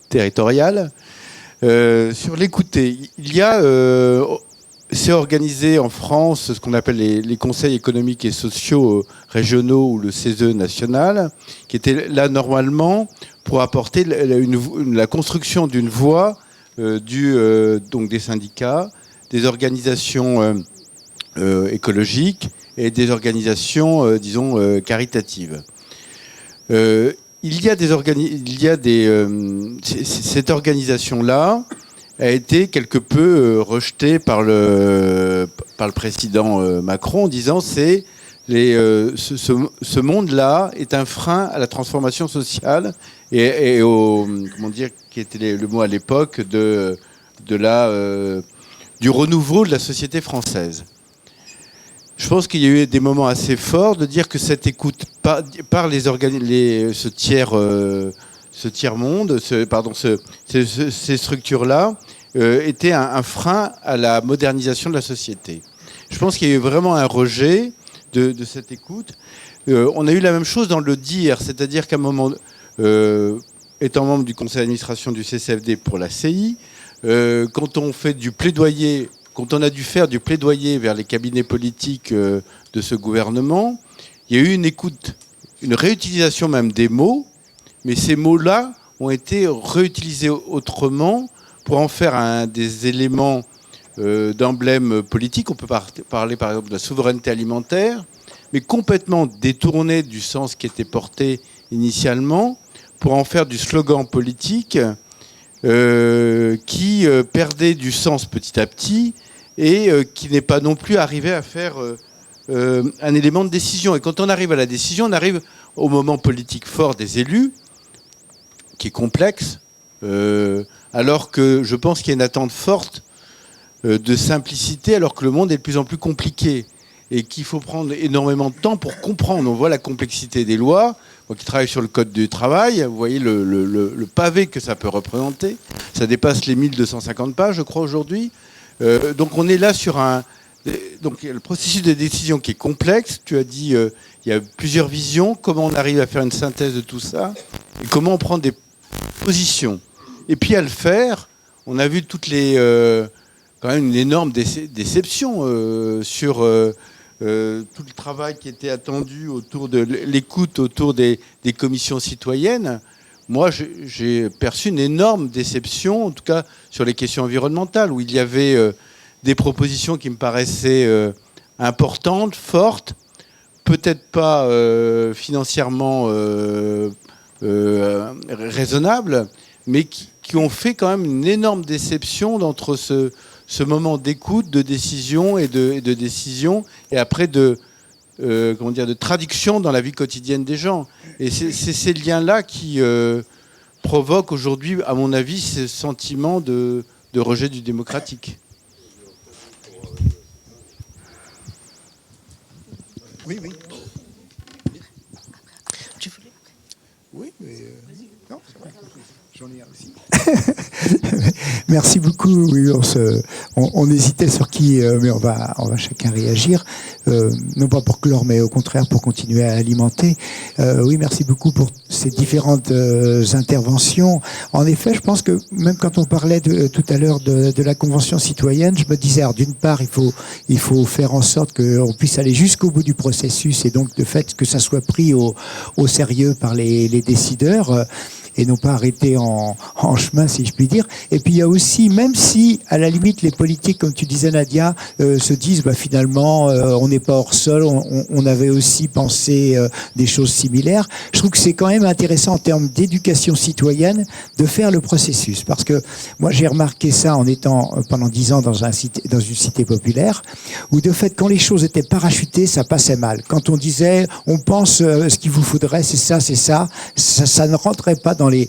territorial. Sur l'écouter, il y a... c'est organisé en France ce qu'on appelle les conseils économiques et sociaux régionaux ou le CESE national, qui était là normalement pour apporter la construction d'une voie donc des syndicats, des organisations écologiques et des organisations, disons, caritatives. Cette organisation-là a été quelque peu rejetée par le président Macron en disant ce monde-là est un frein à la transformation sociale et au comment dire, qui était le mot à l'époque du renouveau de la société française. Je pense qu'il y a eu des moments assez forts de dire que cette écoute par ce tiers-monde, ces structures-là, était un frein à la modernisation de la société. Je pense qu'il y a eu vraiment un rejet de cette écoute. On a eu la même chose dans le dire, c'est-à-dire qu'à un moment, étant membre du conseil d'administration du CCFD pour la CI, quand on fait du plaidoyer, quand on a dû faire du plaidoyer vers les cabinets politiques de ce gouvernement, il y a eu une écoute, une réutilisation même des mots, mais ces mots-là ont été réutilisés autrement pour en faire des éléments d'emblème politique. On peut parler par exemple de la souveraineté alimentaire, mais complètement détourné du sens qui était porté initialement pour en faire du slogan politique qui perdait du sens petit à petit et qui n'est pas non plus arrivé à faire un élément de décision. Et quand on arrive à la décision, on arrive au moment politique fort des élus, qui est complexe, alors que je pense qu'il y a une attente forte de simplicité, alors que le monde est de plus en plus compliqué et qu'il faut prendre énormément de temps pour comprendre. On voit la complexité des lois. Moi qui travaille sur le code du travail, vous voyez le pavé que ça peut représenter. Ça dépasse les 1250 pages, je crois, aujourd'hui. Donc on est là sur donc il y a le processus de décision qui est complexe. Tu as dit il y a plusieurs visions. Comment on arrive à faire une synthèse de tout ça et comment on prend des positions. Et puis à le faire, on a vu quand même une énorme déception sur tout le travail qui était attendu autour de l'écoute, autour des commissions citoyennes. Moi, j'ai perçu une énorme déception, en tout cas sur les questions environnementales, où il y avait des propositions qui me paraissaient importantes, fortes, peut-être pas financièrement raisonnables, mais qui ont fait quand même une énorme déception entre ce moment d'écoute, de décision et de décision, et après de traduction dans la vie quotidienne des gens. Et c'est ces liens-là qui provoquent aujourd'hui, à mon avis, ce sentiment de rejet du démocratique. Oui, oui. Oui, mais... non, J'en ai un aussi. Merci beaucoup. Oui, on hésitait sur qui, mais on va chacun réagir. Non pas pour clore, mais au contraire pour continuer à alimenter. Oui, merci beaucoup pour ces différentes interventions. En effet, je pense que même quand on parlait tout à l'heure de la Convention citoyenne, je me disais, alors d'une part, il faut faire en sorte qu'on puisse aller jusqu'au bout du processus et donc de fait que ça soit pris au sérieux par les décideurs. Et non pas arrêter en chemin, si je puis dire. Et puis il y a aussi, même si à la limite les politiques, comme tu disais Nadia, se disent finalement on n'est pas hors sol, on avait aussi pensé des choses similaires. Je trouve que c'est quand même intéressant en termes d'éducation citoyenne de faire le processus, parce que moi j'ai remarqué ça en étant pendant 10 ans dans une cité populaire, où de fait quand les choses étaient parachutées, ça passait mal. Quand on disait on pense ce qu'il vous faudrait, c'est ça, ça ne rentrait pas dans les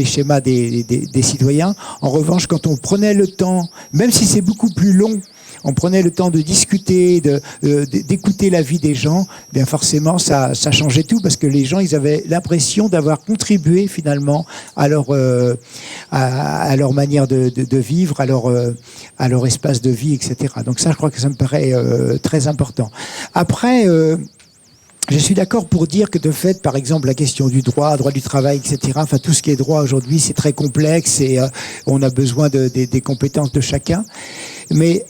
schémas des citoyens. En revanche, quand on prenait le temps, même si c'est beaucoup plus long, on prenait le temps de discuter, d'écouter l'avis des gens, bien forcément ça changeait tout, parce que les gens ils avaient l'impression d'avoir contribué finalement à leur manière de vivre, à leur espace de vie, etc. Donc ça, je crois que ça me paraît très important. Après, je suis d'accord pour dire que de fait, par exemple, la question du droit du travail, etc., enfin tout ce qui est droit aujourd'hui, c'est très complexe et on a besoin des compétences de chacun. Mais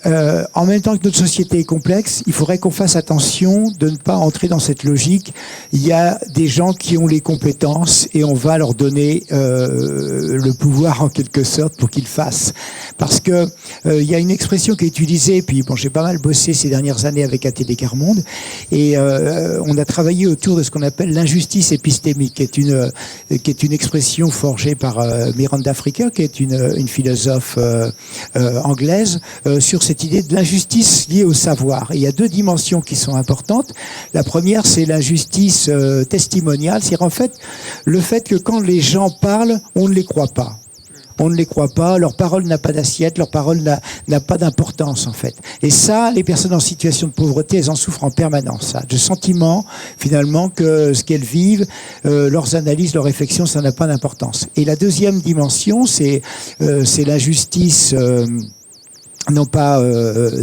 en même temps que notre société est complexe, il faudrait qu'on fasse attention de ne pas entrer dans cette logique. Il y a des gens qui ont les compétences et on va leur donner le pouvoir en quelque sorte pour qu'ils fassent. Parce que il y a une expression qui est utilisée, et puis bon, j'ai pas mal bossé ces dernières années avec ATD Quart Monde, et on a travaillé autour de ce qu'on appelle l'injustice épistémique, qui est une expression forgée par Miranda Fricker, qui est une philosophe anglaise, sur cette idée de l'injustice liée au savoir. Et il y a deux dimensions qui sont importantes. La première, c'est l'injustice testimoniale, c'est en fait le fait que quand les gens parlent, on ne les croit pas. On ne les croit pas, leur parole n'a pas d'assiette, leur parole n'a pas d'importance en fait. Et ça, les personnes en situation de pauvreté, elles en souffrent en permanence. Ça, de sentiment finalement que ce qu'elles vivent, leurs analyses, leurs réflexions, ça n'a pas d'importance. Et la deuxième dimension, c'est l'injustice non pas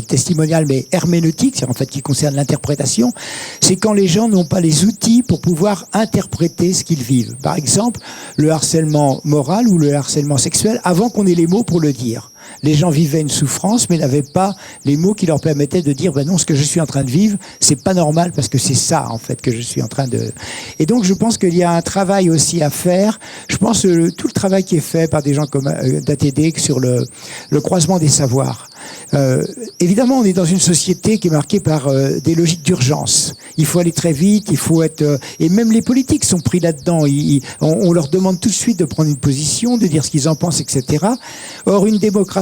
testimonial, mais herméneutique, c'est en fait qui concerne l'interprétation, c'est quand les gens n'ont pas les outils pour pouvoir interpréter ce qu'ils vivent. Par exemple, le harcèlement moral ou le harcèlement sexuel, avant qu'on ait les mots pour le dire. Les gens vivaient une souffrance, mais n'avaient pas les mots qui leur permettaient de dire, non, ce que je suis en train de vivre, c'est pas normal, parce que c'est ça, en fait, que je suis en train de... Et donc, je pense qu'il y a un travail aussi à faire. Je pense que tout le travail qui est fait par des gens comme d'ATD sur le croisement des savoirs. Évidemment, on est dans une société qui est marquée par des logiques d'urgence. Il faut aller très vite, il faut être... et même les politiques sont pris là-dedans. On leur demande tout de suite de prendre une position, de dire ce qu'ils en pensent, etc. Or, une démocratie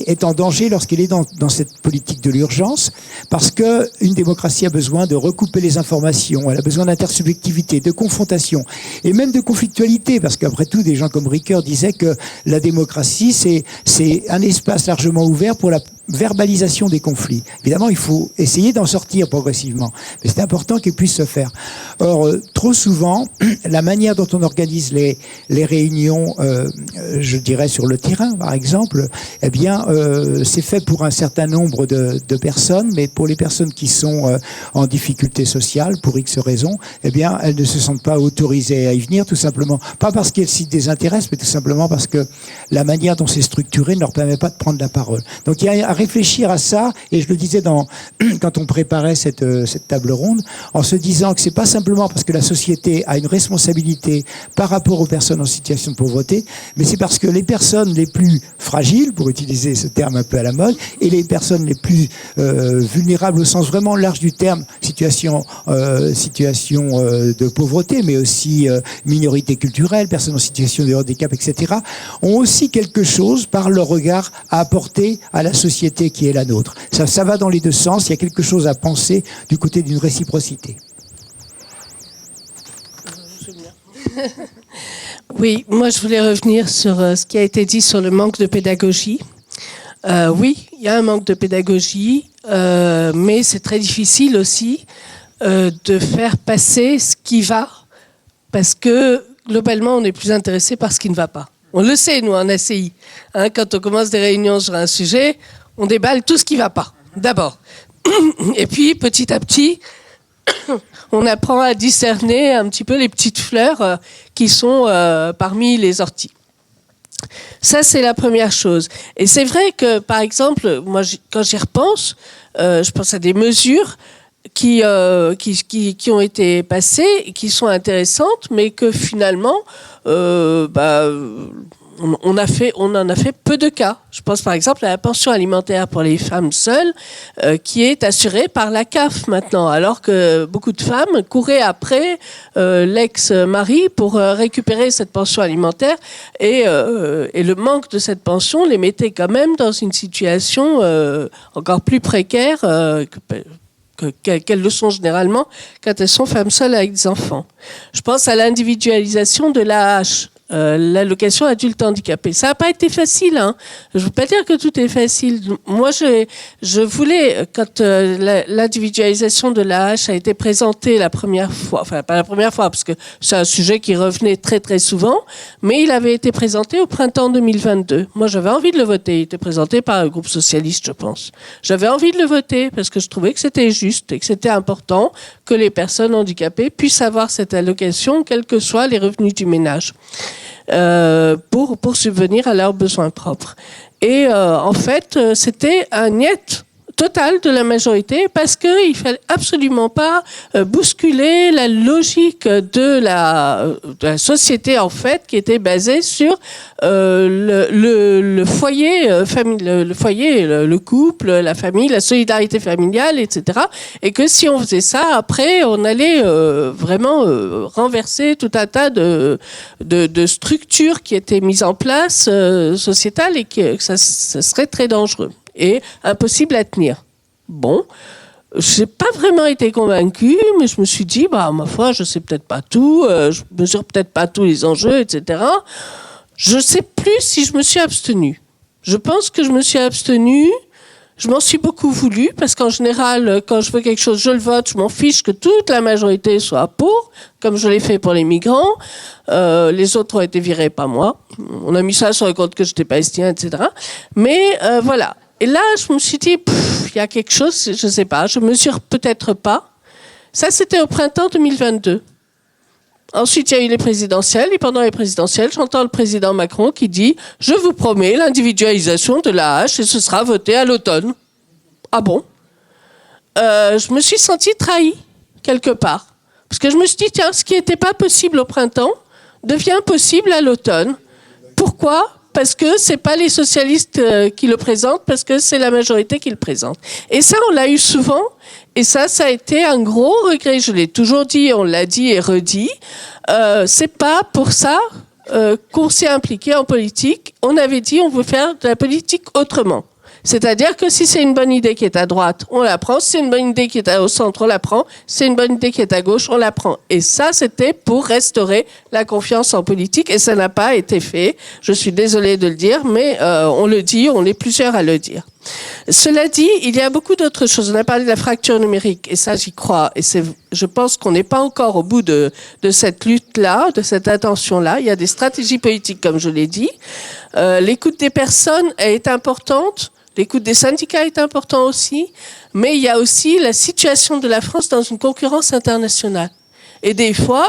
est en danger lorsqu'elle est dans cette politique de l'urgence, parce que une démocratie a besoin de recouper les informations, elle a besoin d'intersubjectivité, de confrontation, et même de conflictualité, parce qu'après tout, des gens comme Ricoeur disaient que la démocratie, c'est un espace largement ouvert pour la verbalisation des conflits. Évidemment, il faut essayer d'en sortir progressivement, mais c'est important qu'il puisse se faire. Or, trop souvent, la manière dont on organise les réunions, je dirais sur le terrain, par exemple, eh bien, c'est fait pour un certain nombre de personnes, mais pour les personnes qui sont en difficulté sociale, pour X raisons, eh bien, elles ne se sentent pas autorisées à y venir, tout simplement. Pas parce qu'elles s'y désintéressent, mais tout simplement parce que la manière dont c'est structuré ne leur permet pas de prendre la parole. Donc, il y a à réfléchir à ça, et je le disais quand on préparait cette table ronde, en se disant que c'est pas simplement parce que la société a une responsabilité par rapport aux personnes en situation de pauvreté, mais c'est parce que les personnes les plus fragiles, pour utiliser ce terme un peu à la mode, et les personnes les plus vulnérables au sens vraiment large du terme, situation de pauvreté, mais aussi minorité culturelle, personnes en situation de handicap, etc., ont aussi quelque chose par leur regard à apporter à la société qui est la nôtre. Ça va dans les deux sens, il y a quelque chose à penser du côté d'une réciprocité. Oui, moi je voulais revenir sur ce qui a été dit sur le manque de pédagogie. Oui, il y a un manque de pédagogie, mais c'est très difficile aussi de faire passer ce qui va, parce que globalement, on est plus intéressé par ce qui ne va pas. On le sait, nous, en ACI. Hein, quand on commence des réunions sur un sujet, on déballe tout ce qui ne va pas, d'abord. Et puis, petit à petit, on apprend à discerner un petit peu les petites fleurs qui sont parmi les orties. Ça, c'est la première chose. Et c'est vrai que, par exemple, moi, quand j'y repense, je pense à des mesures qui ont été passées et qui sont intéressantes, mais que finalement, on en a fait peu de cas. Je pense par exemple à la pension alimentaire pour les femmes seules, qui est assurée par la CAF maintenant, alors que beaucoup de femmes couraient après l'ex-mari pour récupérer cette pension alimentaire, et le manque de cette pension les mettait quand même dans une situation encore plus précaire qu'elles le sont généralement quand elles sont femmes seules avec des enfants. Je pense à l'individualisation de l'AAH, l'allocation adulte handicapé. Ça n'a pas été facile, hein. Je ne veux pas dire que tout est facile. Moi, je voulais, quand l'individualisation de l'AAH a été présentée la première fois, enfin pas la première fois, parce que c'est un sujet qui revenait très très souvent, mais il avait été présenté au printemps 2022. Moi, j'avais envie de le voter. Il était présenté par le groupe socialiste, je pense. J'avais envie de le voter parce que je trouvais que c'était juste et que c'était important que les personnes handicapées puissent avoir cette allocation, quels que soient les revenus du ménage. Pour subvenir à leurs besoins propres. Et en fait, c'était un niet total de la majorité parce qu'il ne fallait absolument pas bousculer la logique de la société, en fait, qui était basée sur le foyer, le couple, la famille, la solidarité familiale, etc. Et que si on faisait ça, après, on allait vraiment renverser tout un tas de structures qui étaient mises en place sociétales, et que ça serait très dangereux et impossible à tenir. Bon, j'ai pas vraiment été convaincue, mais je me suis dit, ma foi, je sais peut-être pas tout, je mesure peut-être pas tous les enjeux, etc. Je sais plus si je me suis abstenue. Je pense que je me suis abstenue. Je m'en suis beaucoup voulu, parce qu'en général, quand je veux quelque chose, je le vote, je m'en fiche que toute la majorité soit pour, comme je l'ai fait pour les migrants. Les autres ont été virés, pas moi. On a mis ça sur le compte que j'étais palestinien, etc. Mais voilà. Et là, je me suis dit, il y a quelque chose, je sais pas, je mesure peut-être pas. Ça, c'était au printemps 2022. Ensuite, il y a eu les présidentielles, et pendant les présidentielles, j'entends le président Macron qui dit « Je vous promets l'individualisation de l'AAH et ce sera voté à l'automne. » Ah bon ? Je me suis sentie trahie, quelque part. Parce que je me suis dit, tiens, ce qui n'était pas possible au printemps devient possible à l'automne. Pourquoi ? Parce que c'est pas les socialistes qui le présentent, parce que c'est la majorité qui le présente. Et ça, on l'a eu souvent, et ça a été un gros regret. Je l'ai toujours dit, on l'a dit et redit. C'est pas pour ça qu'on s'est impliqué en politique. On avait dit, on veut faire de la politique autrement. C'est-à-dire que si c'est une bonne idée qui est à droite, on la prend. Si c'est une bonne idée qui est au centre, on la prend. Si c'est une bonne idée qui est à gauche, on la prend. Et ça, c'était pour restaurer la confiance en politique. Et ça n'a pas été fait. Je suis désolée de le dire, mais on le dit, on est plusieurs à le dire. Cela dit, il y a beaucoup d'autres choses. On a parlé de la fracture numérique, et ça, j'y crois. Et je pense qu'on n'est pas encore au bout de cette lutte-là, de cette attention-là. Il y a des stratégies politiques, comme je l'ai dit. L'écoute des personnes est importante. L'écoute des syndicats est importante aussi. Mais il y a aussi la situation de la France dans une concurrence internationale. Et des fois,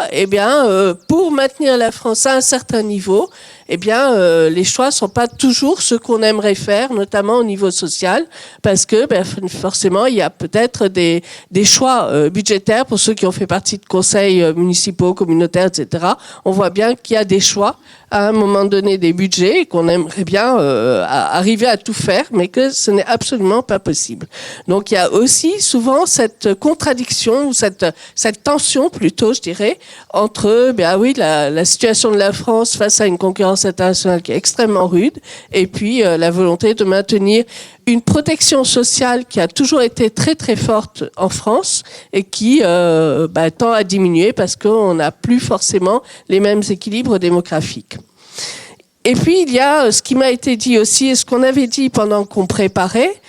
pour maintenir la France à un certain niveau, les choix sont pas toujours ceux qu'on aimerait faire, notamment au niveau social, parce que forcément, il y a peut-être des choix budgétaires pour ceux qui ont fait partie de conseils municipaux, communautaires, etc. On voit bien qu'il y a des choix à un moment donné des budgets et qu'on aimerait bien arriver à tout faire, mais que ce n'est absolument pas possible. Donc il y a aussi souvent cette contradiction ou cette tension plutôt, je dirais, entre la situation de la France face à une concurrence internationale qui est extrêmement rude, et puis la volonté de maintenir une protection sociale qui a toujours été très très forte en France et qui tend à diminuer parce qu'on n'a plus forcément les mêmes équilibres démographiques. Et puis il y a ce qui m'a été dit aussi et ce qu'on avait dit pendant qu'on préparait,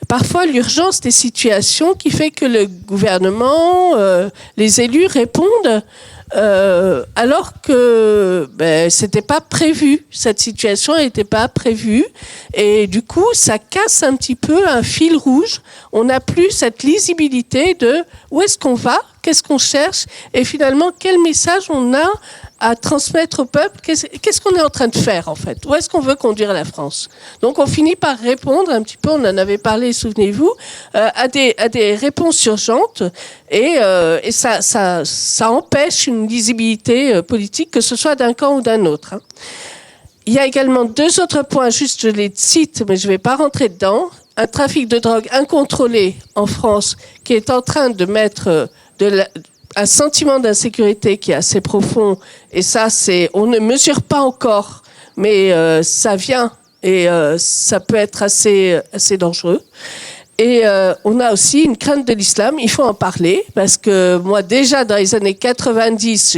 parfois l'urgence des situations qui fait que le gouvernement, les élus répondent alors que c'était pas prévu, cette situation n'était pas prévue, et du coup ça casse un petit peu un fil rouge. On n'a plus cette lisibilité de où est-ce qu'on va, qu'est-ce qu'on cherche, et finalement quel message on a à transmettre au peuple, qu'est-ce qu'on est en train de faire en fait, où est-ce qu'on veut conduire la France. Donc on finit par répondre un petit peu, on en avait parlé, souvenez-vous, à des réponses urgentes, et ça empêche une lisibilité politique, que ce soit d'un camp ou d'un autre. Il y a également 2 autres points, juste je les cite, mais je ne vais pas rentrer dedans. Un trafic de drogue incontrôlé en France qui est en train de mettre un sentiment d'insécurité qui est assez profond, et ça, on ne mesure pas encore, mais ça vient, et ça peut être assez dangereux. Et on a aussi une crainte de l'islam, il faut en parler, parce que moi déjà dans les années 90,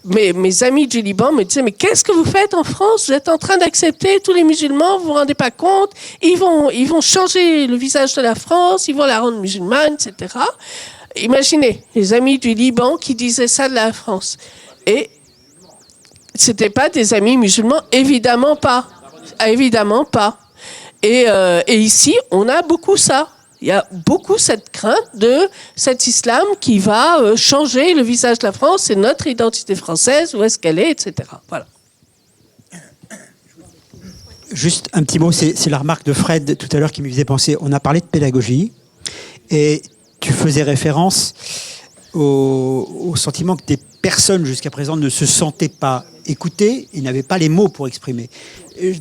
mes amis du Liban me disaient, mais qu'est-ce que vous faites en France? Vous êtes en train d'accepter tous les musulmans, vous vous rendez pas compte, ils vont changer le visage de la France, ils vont la rendre musulmane, etc. Imaginez, les amis du Liban qui disaient ça de la France. Et c'était pas des amis musulmans, évidemment pas. Évidemment pas. Et ici, on a beaucoup ça. Il y a beaucoup cette crainte de cet islam qui va changer le visage de la France et notre identité française, où est-ce qu'elle est, etc. Voilà. Juste un petit mot, c'est la remarque de Fred tout à l'heure qui me faisait penser. On a parlé de pédagogie et tu faisais référence au sentiment que des personnes jusqu'à présent ne se sentaient pas écoutées et n'avaient pas les mots pour exprimer.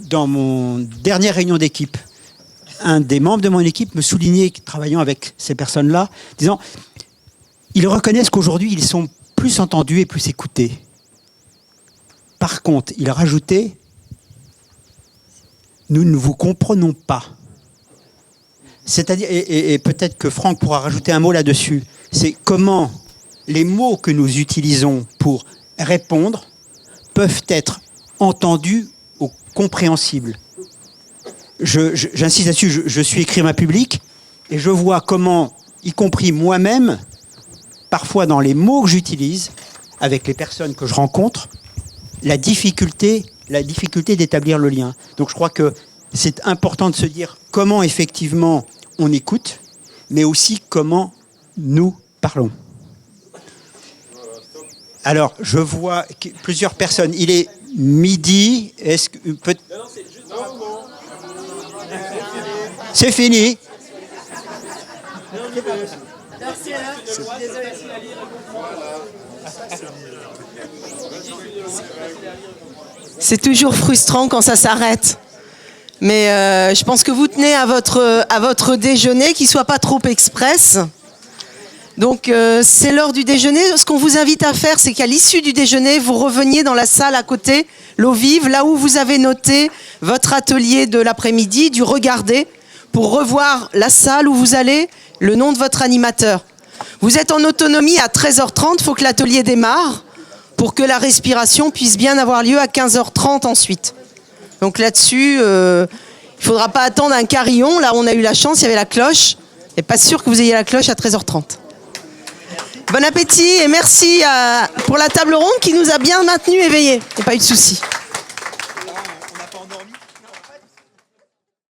Dans mon dernière réunion d'équipe, un des membres de mon équipe me soulignait, travaillant avec ces personnes-là, disant ils reconnaissent qu'aujourd'hui ils sont plus entendus et plus écoutés. Par contre, il rajoutait nous ne vous comprenons pas. C'est-à-dire, et peut-être que Franck pourra rajouter un mot là-dessus, c'est comment les mots que nous utilisons pour répondre peuvent être entendus ou compréhensibles. J'insiste là-dessus, je suis écrivain public et je vois comment, y compris moi-même, parfois dans les mots que j'utilise, avec les personnes que je rencontre, la difficulté d'établir le lien. Donc je crois que c'est important de se dire comment effectivement on écoute, mais aussi comment nous parlons. Alors, je vois plusieurs personnes. Il est midi. Est-ce que c'est fini. C'est toujours frustrant quand ça s'arrête. Mais je pense que vous tenez à votre déjeuner, qui ne soit pas trop express. Donc c'est l'heure du déjeuner. Ce qu'on vous invite à faire, c'est qu'à l'issue du déjeuner, vous reveniez dans la salle à côté, l'eau vive, là où vous avez noté votre atelier de l'après-midi, du regarder, pour revoir la salle où vous allez, le nom de votre animateur. Vous êtes en autonomie à 13h30, il faut que l'atelier démarre, pour que la respiration puisse bien avoir lieu à 15h30 ensuite. Donc là-dessus, il ne faudra pas attendre un carillon. Là, on a eu la chance, il y avait la cloche. Et pas sûr que vous ayez la cloche à 13h30. Bon appétit et merci pour la table ronde qui nous a bien maintenus éveillés. Il n'y a pas eu de souci.